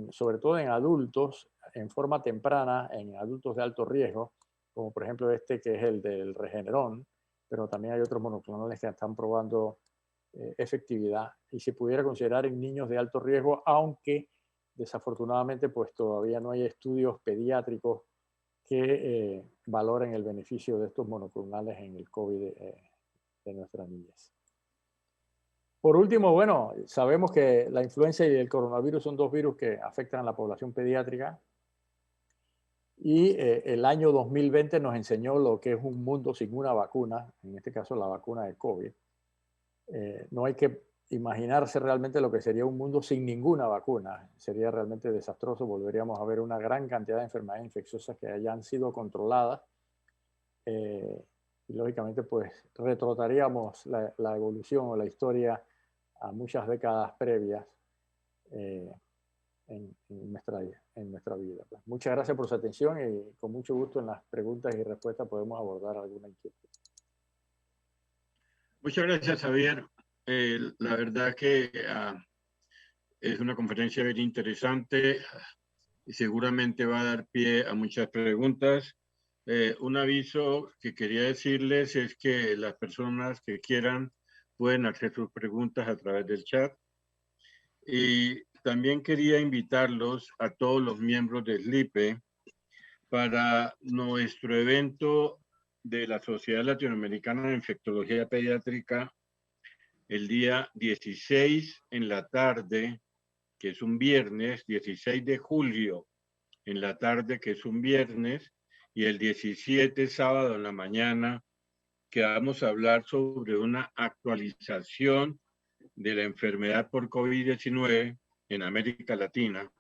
sobre todo en adultos en forma temprana, en adultos de alto riesgo, como por ejemplo este que es el del Regeneron, pero también hay otros monoclonales que están probando efectividad y se pudiera considerar en niños de alto riesgo, aunque desafortunadamente pues todavía no hay estudios pediátricos que valoren el beneficio de estos monoclonales en el COVID de nuestras niñas. Por último, bueno, sabemos que la influenza y el coronavirus son dos virus que afectan a la población pediátrica y el año 2020 nos enseñó lo que es un mundo sin una vacuna, en este caso la vacuna de COVID. No hay que imaginarse realmente lo que sería un mundo sin ninguna vacuna. Sería realmente desastroso, volveríamos a ver una gran cantidad de enfermedades infecciosas que hayan sido controladas. Y lógicamente pues retrotraríamos la evolución o la historia a muchas décadas previas en nuestra vida. Pues muchas gracias por su atención y con mucho gusto en las preguntas y respuestas podemos abordar alguna inquietud. Muchas gracias, Javier. La verdad que es una conferencia bien interesante y seguramente va a dar pie a muchas preguntas. Un aviso que quería decirles es que las personas que quieran pueden hacer sus preguntas a través del chat. Y también quería invitarlos a todos los miembros del SLIPE para nuestro evento de la Sociedad Latinoamericana de Infectología Pediátrica el día 16 en la tarde, que es un viernes, 16 de julio en la tarde, que es un viernes, y el 17 sábado en la mañana, que vamos a hablar sobre una actualización de la enfermedad por COVID-19 en América Latina,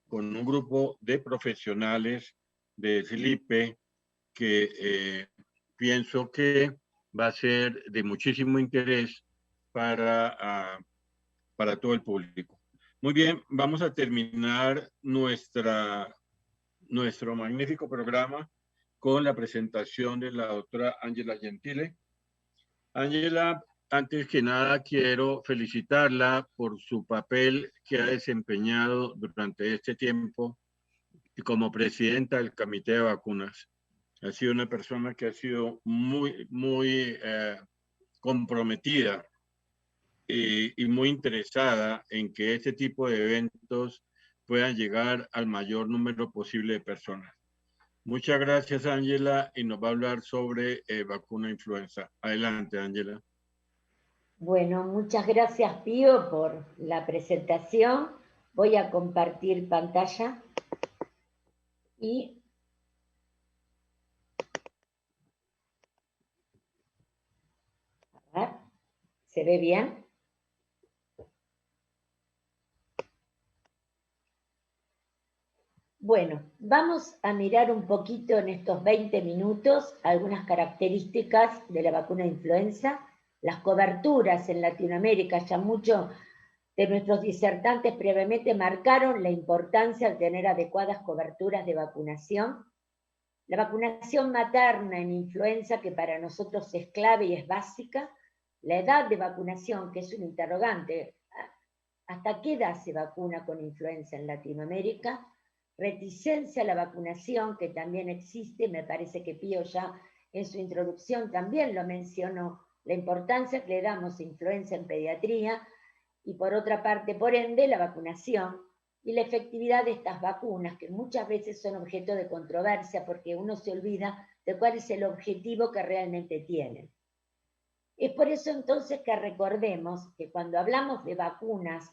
con un grupo de profesionales de SLIPE que pienso que va a ser de muchísimo interés para todo el público. Muy bien, vamos a terminar nuestro magnífico programa con la presentación de la doctora Ángela Gentile. Ángela, antes que nada quiero felicitarla por su papel que ha desempeñado durante este tiempo como presidenta del Comité de Vacunas. Ha sido una persona que ha sido muy comprometida y muy interesada en que este tipo de eventos puedan llegar al mayor número posible de personas. Muchas gracias, Ángela, y nos va a hablar sobre vacuna influenza. Adelante, Ángela. Bueno, muchas gracias, Pío, por la presentación. Voy a compartir pantalla y a ver, ¿se ve bien? Bueno, vamos a mirar un poquito en estos 20 minutos algunas características de la vacuna de influenza, las coberturas en Latinoamérica. Ya muchos de nuestros disertantes previamente marcaron la importancia de tener adecuadas coberturas de vacunación. La vacunación materna en influenza, que para nosotros es clave y es básica. La edad de vacunación, que es un interrogante. ¿Hasta qué edad se vacuna con influenza en Latinoamérica? Reticencia a la vacunación, que también existe, me parece que Pío ya en su introducción también lo mencionó, la importancia que le damos a influenza en pediatría, y por otra parte, por ende, la vacunación y la efectividad de estas vacunas, que muchas veces son objeto de controversia porque uno se olvida de cuál es el objetivo que realmente tienen. Es por eso entonces que recordemos que cuando hablamos de vacunas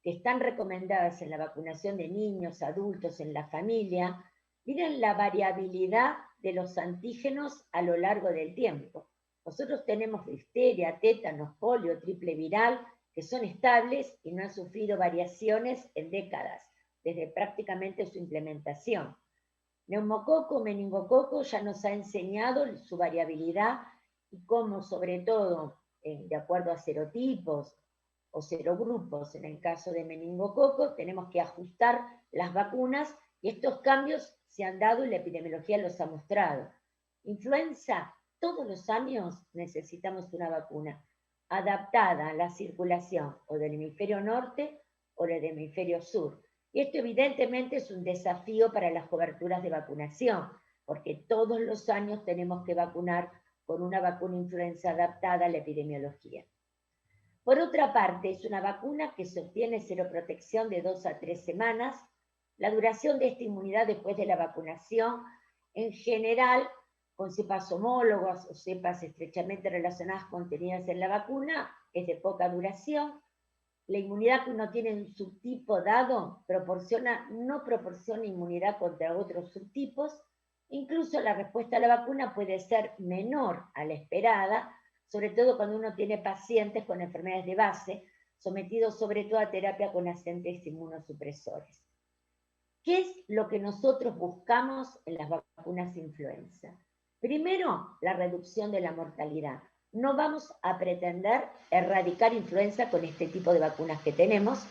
que están recomendadas en la vacunación de niños, adultos, en la familia, miren la variabilidad de los antígenos a lo largo del tiempo. Nosotros tenemos difteria, tétanos, polio, triple viral, que son estables y no han sufrido variaciones en décadas, desde prácticamente su implementación. Neumococo, meningococo ya nos ha enseñado su variabilidad y cómo, sobre todo, de acuerdo a serotipos o serogrupos, en el caso de meningococo, tenemos que ajustar las vacunas y estos cambios se han dado y la epidemiología los ha mostrado. influenza, todos los años necesitamos una vacuna adaptada a la circulación o del hemisferio norte o del hemisferio sur. Y esto evidentemente es un desafío para las coberturas de vacunación, porque todos los años tenemos que vacunar con una vacuna influenza adaptada a la epidemiología. Por otra parte, es una vacuna que se obtiene seroprotección de 2 a 3 semanas. La duración de esta inmunidad después de la vacunación, en general, con cepas homólogas o cepas estrechamente relacionadas contenidas en la vacuna, es de poca duración. La inmunidad que uno tiene en un subtipo dado no proporciona inmunidad contra otros subtipos. Incluso la respuesta a la vacuna puede ser menor a la esperada, sobre todo cuando uno tiene pacientes con enfermedades de base, sometidos sobre todo a terapia con agentes inmunosupresores. ¿Qué es lo que nosotros buscamos en las vacunas influenza? Primero, la reducción de la mortalidad. No vamos a pretender erradicar influenza con este tipo de vacunas que tenemos.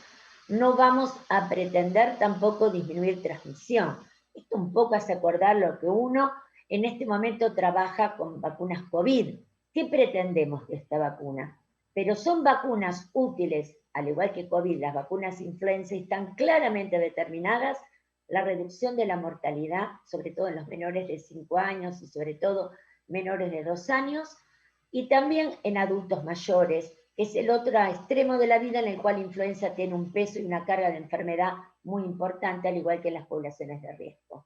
No vamos a pretender tampoco disminuir transmisión. Esto un poco hace acordar lo que uno en este momento trabaja con vacunas COVID. ¿Qué pretendemos de esta vacuna? Pero son vacunas útiles, al igual que COVID, las vacunas influenza están claramente determinadas la reducción de la mortalidad, sobre todo en los menores de 5 años y sobre todo menores de 2 años, y también en adultos mayores, que es el otro extremo de la vida en el cual la influenza tiene un peso y una carga de enfermedad muy importante, al igual que en las poblaciones de riesgo.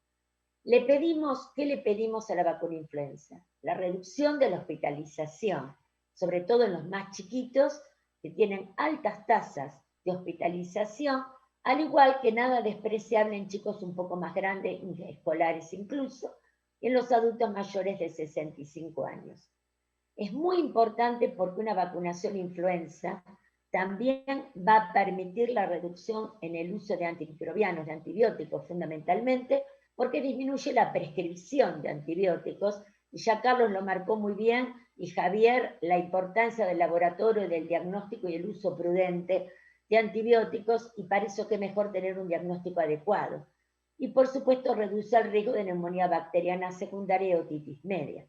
¿Qué le pedimos a la vacuna influenza? La reducción de la hospitalización, sobre todo en los más chiquitos, que tienen altas tasas de hospitalización, al igual que nada despreciable en chicos un poco más grandes, escolares incluso, y en los adultos mayores de 65 años. Es muy importante porque una vacunación influenza también va a permitir la reducción en el uso de antimicrobianos, de antibióticos fundamentalmente, porque disminuye la prescripción de antibióticos, y ya Carlos lo marcó muy bien, y Javier, la importancia del laboratorio, del diagnóstico y el uso prudente de antibióticos, y para eso qué mejor tener un diagnóstico adecuado. Y por supuesto reduce el riesgo de neumonía bacteriana secundaria y otitis media.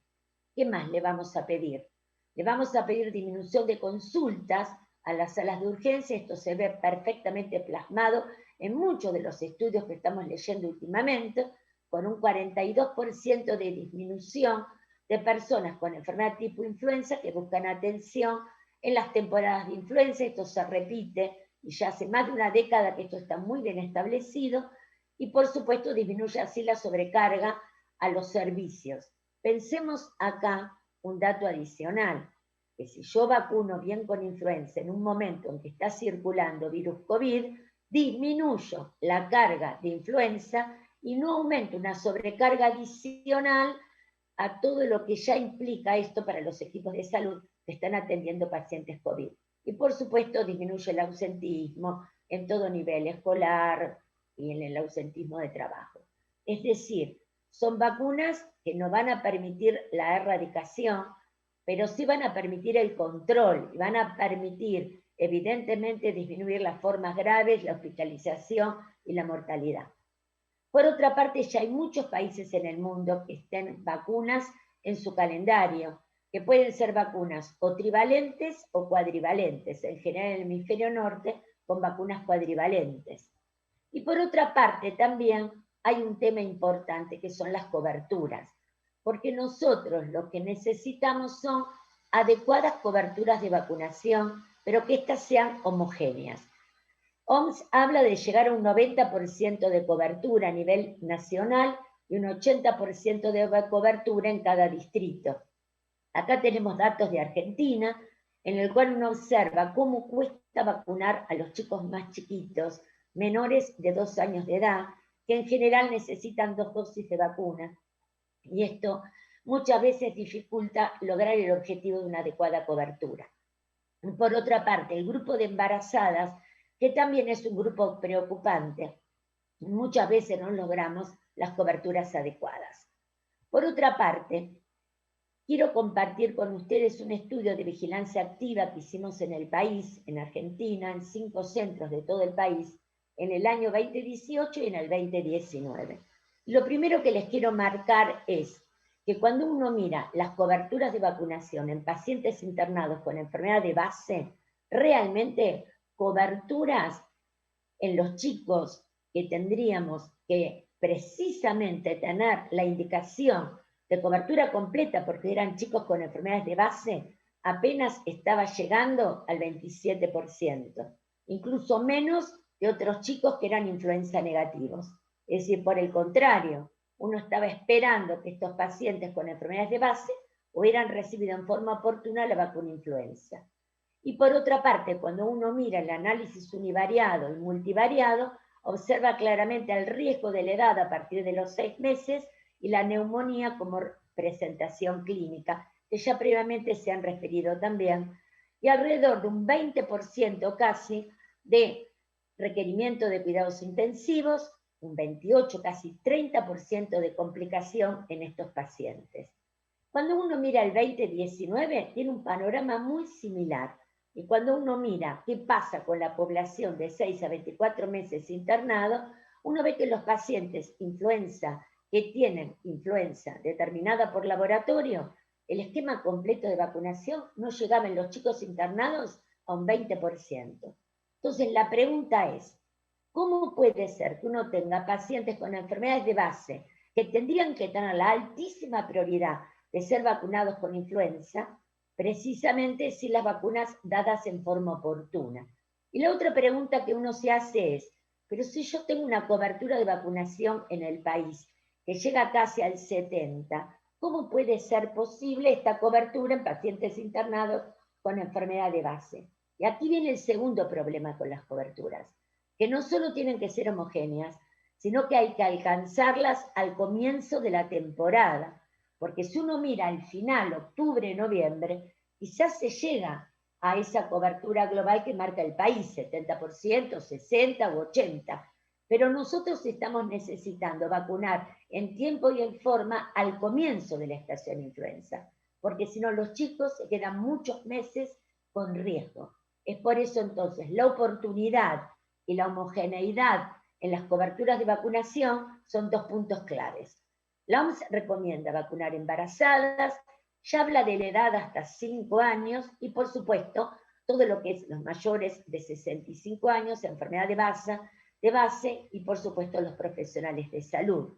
¿Qué más le vamos a pedir? Le vamos a pedir disminución de consultas a las salas de urgencia. Esto se ve perfectamente plasmado en muchos de los estudios que estamos leyendo últimamente, con un 42% de disminución de personas con enfermedad tipo influenza que buscan atención en las temporadas de influenza. Esto se repite y ya hace más de una década que esto está muy bien establecido, y por supuesto disminuye así la sobrecarga a los servicios. Pensemos acá un dato adicional, que si yo vacuno bien con influenza en un momento en que está circulando virus COVID, disminuyo la carga de influenza y no aumento una sobrecarga adicional a todo lo que ya implica esto para los equipos de salud que están atendiendo pacientes COVID. Y por supuesto disminuye el ausentismo en todo nivel escolar y en el ausentismo de trabajo. Es decir, son vacunas que no van a permitir la erradicación, pero sí van a permitir el control y van a permitir evidentemente disminuir las formas graves, la hospitalización y la mortalidad. Por otra parte, ya hay muchos países en el mundo que estén vacunas en su calendario, que pueden ser vacunas o trivalentes o cuadrivalentes, en general en el hemisferio norte con vacunas cuadrivalentes. Y por otra parte también hay un tema importante que son las coberturas, porque nosotros lo que necesitamos son adecuadas coberturas de vacunación, pero que éstas sean homogéneas. OMS habla de llegar a un 90% de cobertura a nivel nacional y un 80% de cobertura en cada distrito. Acá tenemos datos de Argentina, en el cual uno observa cómo cuesta vacunar a los chicos más chiquitos, menores de 2 años de edad, que en general necesitan 2 dosis de vacuna. Y esto muchas veces dificulta lograr el objetivo de una adecuada cobertura. Por otra parte, el grupo de embarazadas, que también es un grupo preocupante, muchas veces no logramos las coberturas adecuadas. Por otra parte, quiero compartir con ustedes un estudio de vigilancia activa que hicimos en el país, en Argentina, en 5 centros de todo el país, en el año 2018 y en el 2019. Lo primero que les quiero marcar es que cuando uno mira las coberturas de vacunación en pacientes internados con enfermedad de base, realmente coberturas en los chicos que tendríamos que precisamente tener la indicación de cobertura completa porque eran chicos con enfermedades de base, apenas estaba llegando al 27%, incluso menos de otros chicos que eran influenza negativos. Es decir, por el contrario, uno estaba esperando que estos pacientes con enfermedades de base hubieran recibido en forma oportuna la vacuna influenza. Y por otra parte, cuando uno mira el análisis univariado y multivariado, observa claramente el riesgo de la edad a partir de los 6 meses y la neumonía como presentación clínica, que ya previamente se han referido también, y alrededor de un 20% casi de requerimiento de cuidados intensivos, un 28, casi 30% de complicación en estos pacientes. Cuando uno mira el 2019, tiene un panorama muy similar. Y cuando uno mira qué pasa con la población de 6 a 24 meses internados, uno ve que los pacientes influenza que tienen influenza determinada por laboratorio, el esquema completo de vacunación no llegaba en los chicos internados a un 20%. Entonces la pregunta es, ¿cómo puede ser que uno tenga pacientes con enfermedades de base que tendrían que tener la altísima prioridad de ser vacunados con influenza, precisamente sin las vacunas dadas en forma oportuna? Y la otra pregunta que uno se hace es, pero si yo tengo una cobertura de vacunación en el país que llega casi al 70%, ¿cómo puede ser posible esta cobertura en pacientes internados con enfermedad de base? Y aquí viene el segundo problema con las coberturas, que no solo tienen que ser homogéneas, sino que hay que alcanzarlas al comienzo de la temporada, porque si uno mira al final, octubre, noviembre, quizás se llega a esa cobertura global que marca el país, 70%, 60% u 80%, pero nosotros estamos necesitando vacunar en tiempo y en forma al comienzo de la estación influenza, porque si no los chicos se quedan muchos meses con riesgo. Es por eso entonces la oportunidad y la homogeneidad en las coberturas de vacunación son 2 puntos claves. La OMS recomienda vacunar embarazadas, ya habla de la edad hasta 5 años y por supuesto todo lo que es los mayores de 65 años, enfermedad de base y por supuesto los profesionales de salud.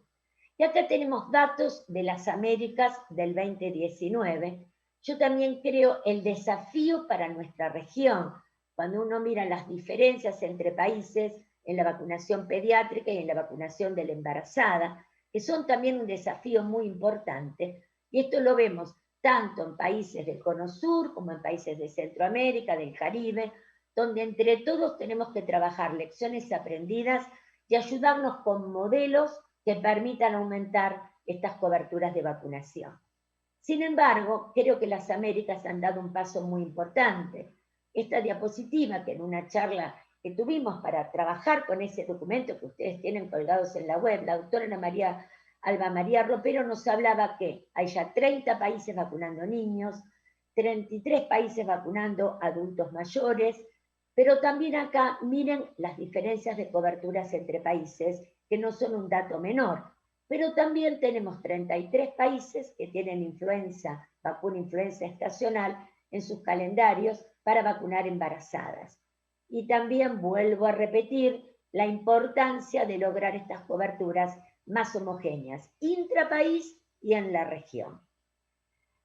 Y acá tenemos datos de las Américas del 2019. Yo también creo el desafío para nuestra región, cuando uno mira las diferencias entre países en la vacunación pediátrica y en la vacunación de la embarazada, que son también un desafío muy importante. Y esto lo vemos tanto en países del Cono Sur como en países de Centroamérica, del Caribe, donde entre todos tenemos que trabajar lecciones aprendidas y ayudarnos con modelos que permitan aumentar estas coberturas de vacunación. Sin embargo, creo que las Américas han dado un paso muy importante. Esta diapositiva que en una charla que tuvimos para trabajar con ese documento que ustedes tienen colgados en la web, la doctora Alba María Ropero nos hablaba que hay ya 30 países vacunando niños, 33 países vacunando adultos mayores, pero también acá miren las diferencias de coberturas entre países, que no son un dato menor. Pero también tenemos 33 países que tienen influenza, vacuna influenza estacional en sus calendarios para vacunar embarazadas. Y también vuelvo a repetir la importancia de lograr estas coberturas más homogéneas, intrapaís y en la región.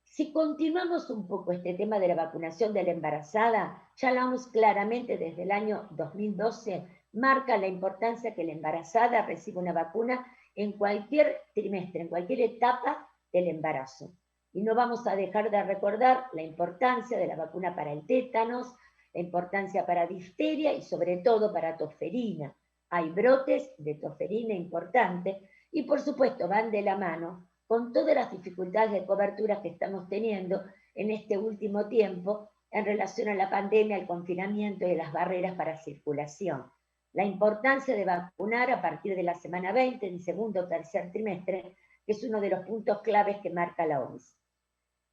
Si continuamos un poco este tema de la vacunación de la embarazada, ya hablamos claramente desde el año 2012, marca la importancia que la embarazada reciba una vacuna en cualquier trimestre, en cualquier etapa del embarazo. Y no vamos a dejar de recordar la importancia de la vacuna para el tétanos, la importancia para difteria y sobre todo para tosferina. Hay brotes de tosferina importantes y por supuesto van de la mano con todas las dificultades de cobertura que estamos teniendo en este último tiempo en relación a la pandemia, el confinamiento y las barreras para circulación. La importancia de vacunar a partir de la semana 20, en segundo o tercer trimestre, que es uno de los puntos claves que marca la OMS.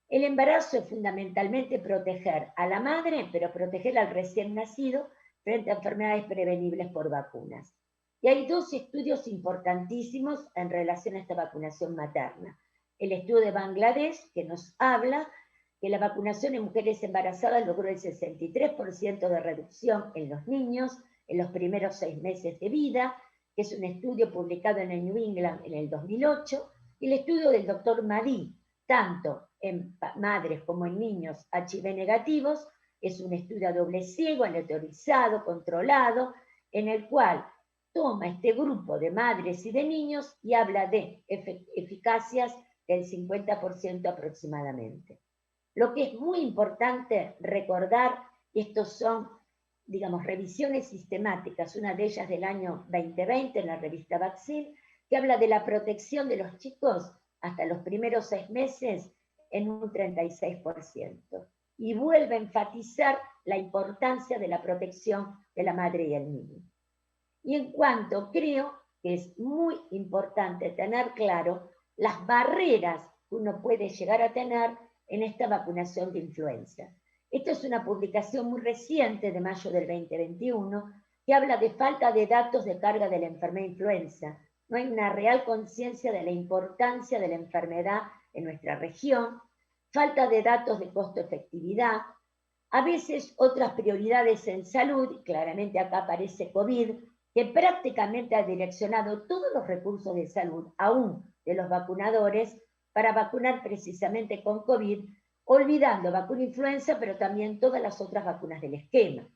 El embarazo es fundamentalmente proteger a la madre, pero proteger al recién nacido frente a enfermedades prevenibles por vacunas. Y hay 2 estudios importantísimos en relación a esta vacunación materna. el estudio de Bangladesh, que nos habla que la vacunación en mujeres embarazadas logró el 63% de reducción en los niños en los primeros 6 meses de vida, que es un estudio publicado en el New England en el 2008, y el estudio del doctor Madí, tanto en madres como en niños HIV negativos, es un estudio a doble ciego, aleatorizado, controlado, en el cual toma este grupo de madres y de niños y habla de eficacias del 50% aproximadamente. Lo que es muy importante recordar, estos son, digamos, revisiones sistemáticas, una de ellas del año 2020 en la revista Vaccine, que habla de la protección de los chicos hasta los primeros 6 meses en un 36%. Y vuelve a enfatizar la importancia de la protección de la madre y el niño. Y en cuanto creo que es muy importante tener claro las barreras que uno puede llegar a tener en esta vacunación de influenza. Esto es una publicación muy reciente de mayo del 2021 que habla de falta de datos de carga de la enfermedad influenza. No hay una real conciencia de la importancia de la enfermedad en nuestra región, falta de datos de costo-efectividad, a veces otras prioridades en salud, y claramente acá aparece COVID, que prácticamente ha direccionado todos los recursos de salud, aún de los vacunadores, para vacunar precisamente con COVID, olvidando vacuna influenza, pero también todas las otras vacunas del esquema.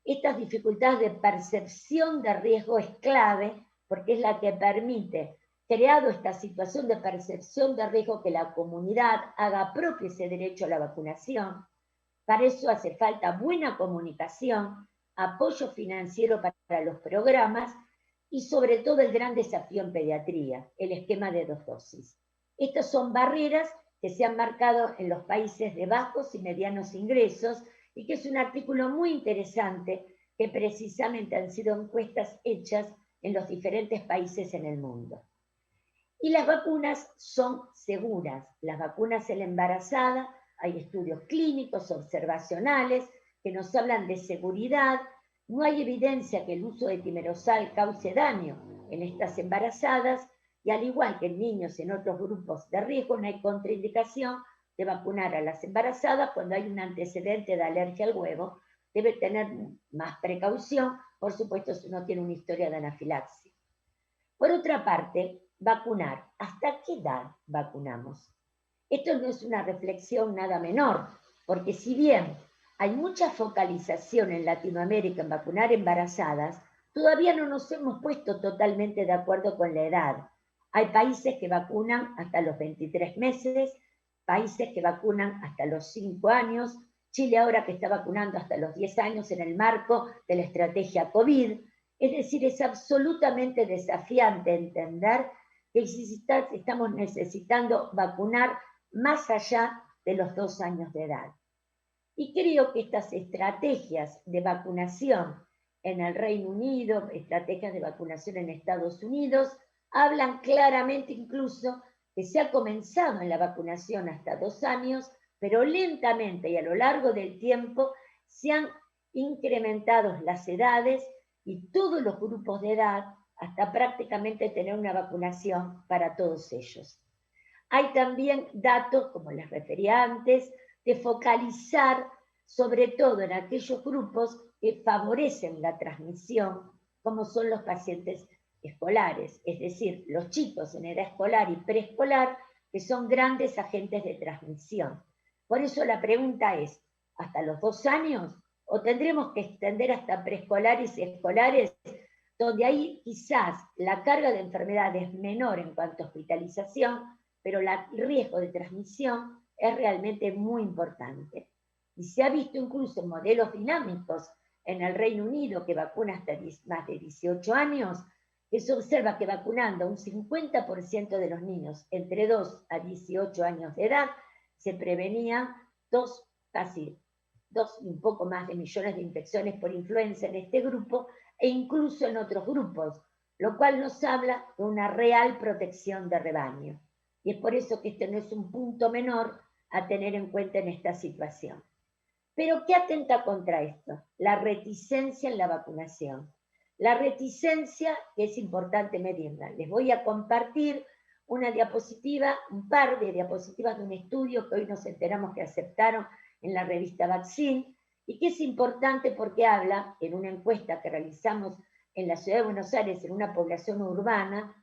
Estas dificultades de percepción de riesgo es clave, porque es la que permite, creado esta situación de percepción de riesgo, que la comunidad haga propio ese derecho a la vacunación. Para eso hace falta buena comunicación, apoyo financiero para los programas y sobre todo el gran desafío en pediatría, el esquema de 2 dosis. Estas son barreras que se han marcado en los países de bajos y medianos ingresos y que es un artículo muy interesante que precisamente han sido encuestas hechas en los diferentes países en el mundo. Y las vacunas son seguras. Las vacunas en la embarazada, hay estudios clínicos, observacionales, que nos hablan de seguridad. No hay evidencia que el uso de timerosal cause daño en estas embarazadas, y al igual que en niños y en otros grupos de riesgo, no hay contraindicación de vacunar a las embarazadas cuando hay un antecedente de alergia al huevo. Debe tener más precaución, por supuesto, si uno tiene una historia de anafilaxia. Por otra parte, vacunar. ¿Hasta qué edad vacunamos? Esto no es una reflexión nada menor, porque si bien hay mucha focalización en Latinoamérica en vacunar embarazadas, todavía no nos hemos puesto totalmente de acuerdo con la edad. Hay países que vacunan hasta los 23 meses, países que vacunan hasta los 5 años, Chile ahora que está vacunando hasta los 10 años en el marco de la estrategia COVID. Es decir, es absolutamente desafiante entender que estamos necesitando vacunar más allá de los 2 años de edad. Y creo que estas estrategias de vacunación en el Reino Unido, estrategias de vacunación en Estados Unidos, hablan claramente incluso que se ha comenzado en la vacunación hasta 2 años, pero lentamente y a lo largo del tiempo se han incrementado las edades y todos los grupos de edad hasta prácticamente tener una vacunación para todos ellos. Hay también datos, como les refería antes, de focalizar sobre todo en aquellos grupos que favorecen la transmisión, como son los pacientes escolares, es decir, los chicos en edad escolar y preescolar, que son grandes agentes de transmisión. Por eso la pregunta es, ¿hasta los 2 años? ¿O tendremos que extender hasta preescolares y escolares, donde ahí quizás la carga de enfermedad es menor en cuanto a hospitalización, pero el riesgo de transmisión es realmente muy importante? Y se ha visto incluso en modelos dinámicos en el Reino Unido, que vacuna hasta más de 18 años, que se observa que vacunando a un 50% de los niños entre 2 a 18 años de edad, se prevenían casi 2 y un poco más de millones de infecciones por influenza en este grupo, e incluso en otros grupos, lo cual nos habla de una real protección de rebaño. Y es por eso que este no es un punto menor a tener en cuenta en esta situación. Pero ¿qué atenta contra esto? La reticencia en la vacunación. La reticencia, que es importante medirla. Les voy a compartir una diapositiva, un par de diapositivas de un estudio que hoy nos enteramos que aceptaron en la revista Vaccine, y que es importante porque habla, en una encuesta que realizamos en la ciudad de Buenos Aires, en una población urbana,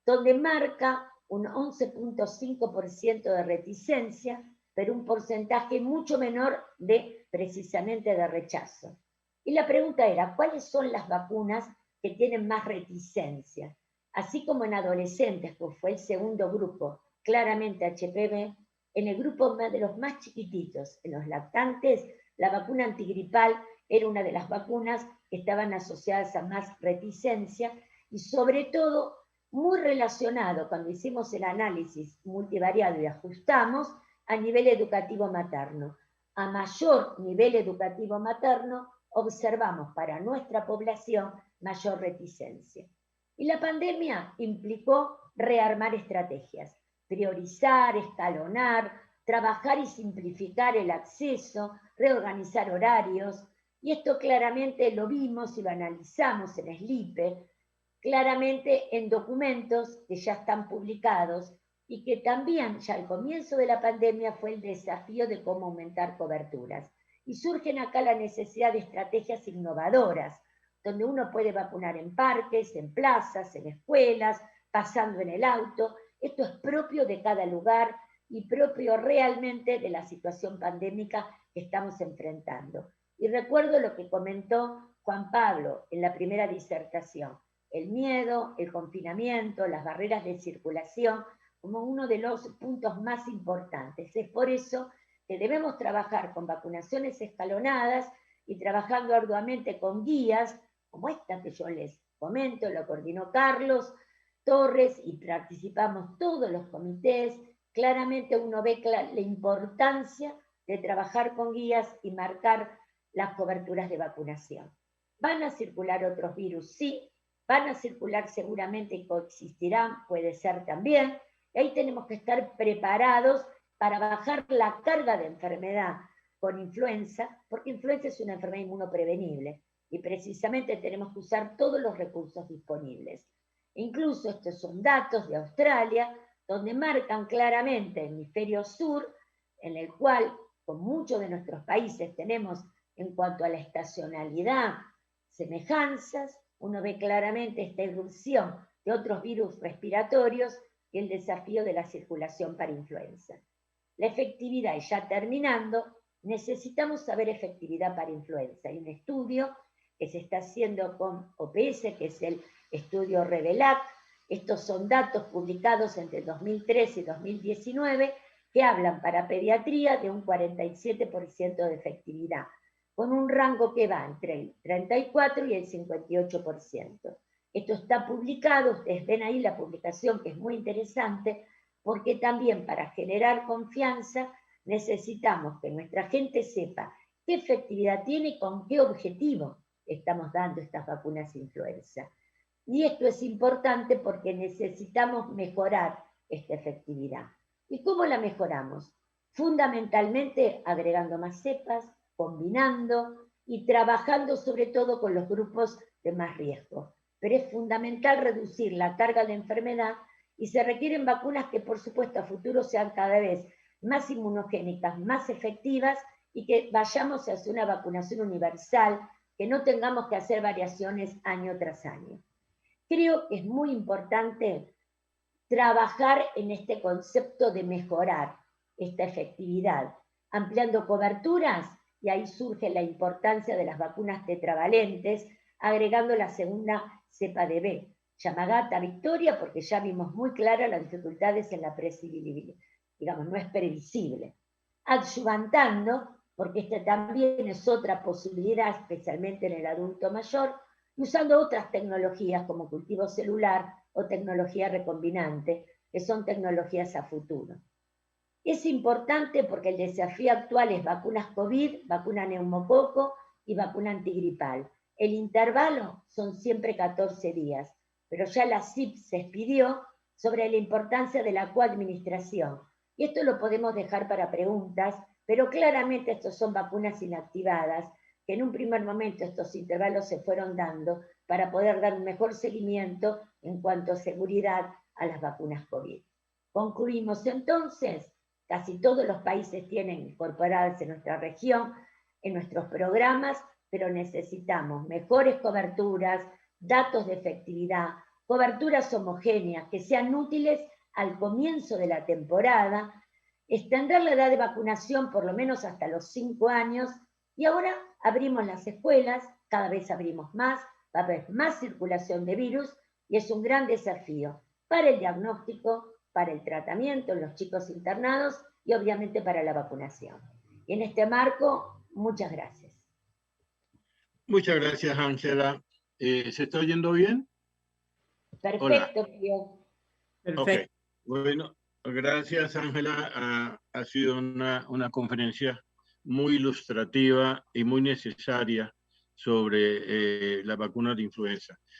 donde marca un 11.5% de reticencia, pero un porcentaje mucho menor de, precisamente, de rechazo. Y la pregunta era, ¿cuáles son las vacunas que tienen más reticencia? Así como en adolescentes, que fue el segundo grupo, claramente HPV, en el grupo de los más chiquititos, en los lactantes, la vacuna antigripal era una de las vacunas que estaban asociadas a más reticencia y sobre todo muy relacionado cuando hicimos el análisis multivariado y ajustamos a nivel educativo materno. A mayor nivel educativo materno observamos para nuestra población mayor reticencia. Y la pandemia implicó rearmar estrategias, priorizar, escalonar, trabajar y simplificar el acceso, reorganizar horarios, y esto claramente lo vimos y lo analizamos en SLIPE, claramente en documentos que ya están publicados y que también ya al comienzo de la pandemia fue el desafío de cómo aumentar coberturas. Y surgen acá la necesidad de estrategias innovadoras, donde uno puede vacunar en parques, en plazas, en escuelas, pasando en el auto. Esto es propio de cada lugar y propio realmente de la situación pandémica que estamos enfrentando. Y recuerdo lo que comentó Juan Pablo en la primera disertación, el miedo, el confinamiento, las barreras de circulación, como uno de los puntos más importantes. Es por eso que debemos trabajar con vacunaciones escalonadas y trabajando arduamente con guías, como esta que yo les comento, lo coordinó Carlos Torres y participamos todos los comités. Claramente uno ve la importancia de trabajar con guías y marcar las coberturas de vacunación. ¿Van a circular otros virus? Sí. ¿Van a circular seguramente y coexistirán? Puede ser también. Y ahí tenemos que estar preparados para bajar la carga de enfermedad con influenza, porque influenza es una enfermedad inmunoprevenible y precisamente tenemos que usar todos los recursos disponibles. Incluso estos son datos de Australia, donde marcan claramente el hemisferio sur, en el cual con muchos de nuestros países tenemos en cuanto a la estacionalidad semejanzas. Uno ve claramente esta irrupción de otros virus respiratorios y el desafío de la circulación para influenza. La efectividad, y ya terminando, necesitamos saber efectividad para influenza. Hay un estudio que se está haciendo con OPS, que es el estudio REVELAC. Estos son datos publicados entre 2013 y 2019 que hablan para pediatría de un 47% de efectividad, con un rango que va entre el 34 y el 58%. Esto está publicado, ustedes ven ahí la publicación que es muy interesante, porque también para generar confianza necesitamos que nuestra gente sepa qué efectividad tiene y con qué objetivo estamos dando estas vacunas influenza. Y esto es importante porque necesitamos mejorar esta efectividad. ¿Y cómo la mejoramos? Fundamentalmente agregando más cepas, combinando y trabajando sobre todo con los grupos de más riesgo. Pero es fundamental reducir la carga de enfermedad y se requieren vacunas que por supuesto a futuro sean cada vez más inmunogénicas, más efectivas y que vayamos hacia una vacunación universal, que no tengamos que hacer variaciones año tras año. Creo que es muy importante trabajar en este concepto de mejorar esta efectividad, ampliando coberturas, y ahí surge la importancia de las vacunas tetravalentes, agregando la segunda cepa de B, Yamagata Victoria, porque ya vimos muy claras las dificultades en la previsibilidad, digamos, no es previsible. Adyuvantando, porque esta también es otra posibilidad, especialmente en el adulto mayor, y usando otras tecnologías como cultivo celular o tecnología recombinante, que son tecnologías a futuro. Es importante porque el desafío actual es vacunas COVID, vacuna neumococo y vacuna antigripal. El intervalo son siempre 14 días, pero ya la CIP se expidió sobre la importancia de la coadministración. Y esto lo podemos dejar para preguntas, pero claramente estos son vacunas inactivadas, que en un primer momento estos intervalos se fueron dando para poder dar un mejor seguimiento en cuanto a seguridad a las vacunas COVID. Concluimos entonces, casi todos los países tienen incorporadas en nuestra región, en nuestros programas, pero necesitamos mejores coberturas, datos de efectividad, coberturas homogéneas que sean útiles al comienzo de la temporada, extender la edad de vacunación por lo menos hasta los 5 años, y ahora abrimos las escuelas, cada vez abrimos más, va a haber más circulación de virus, y es un gran desafío para el diagnóstico, para el tratamiento en los chicos internados y obviamente para la vacunación. Y en este marco, muchas gracias. Muchas gracias, Ángela. ¿Se está oyendo bien? Perfecto, Pío. Perfecto. Okay. Bueno, gracias, Ángela. Ha sido una conferencia muy ilustrativa y muy necesaria sobre la vacuna de influenza.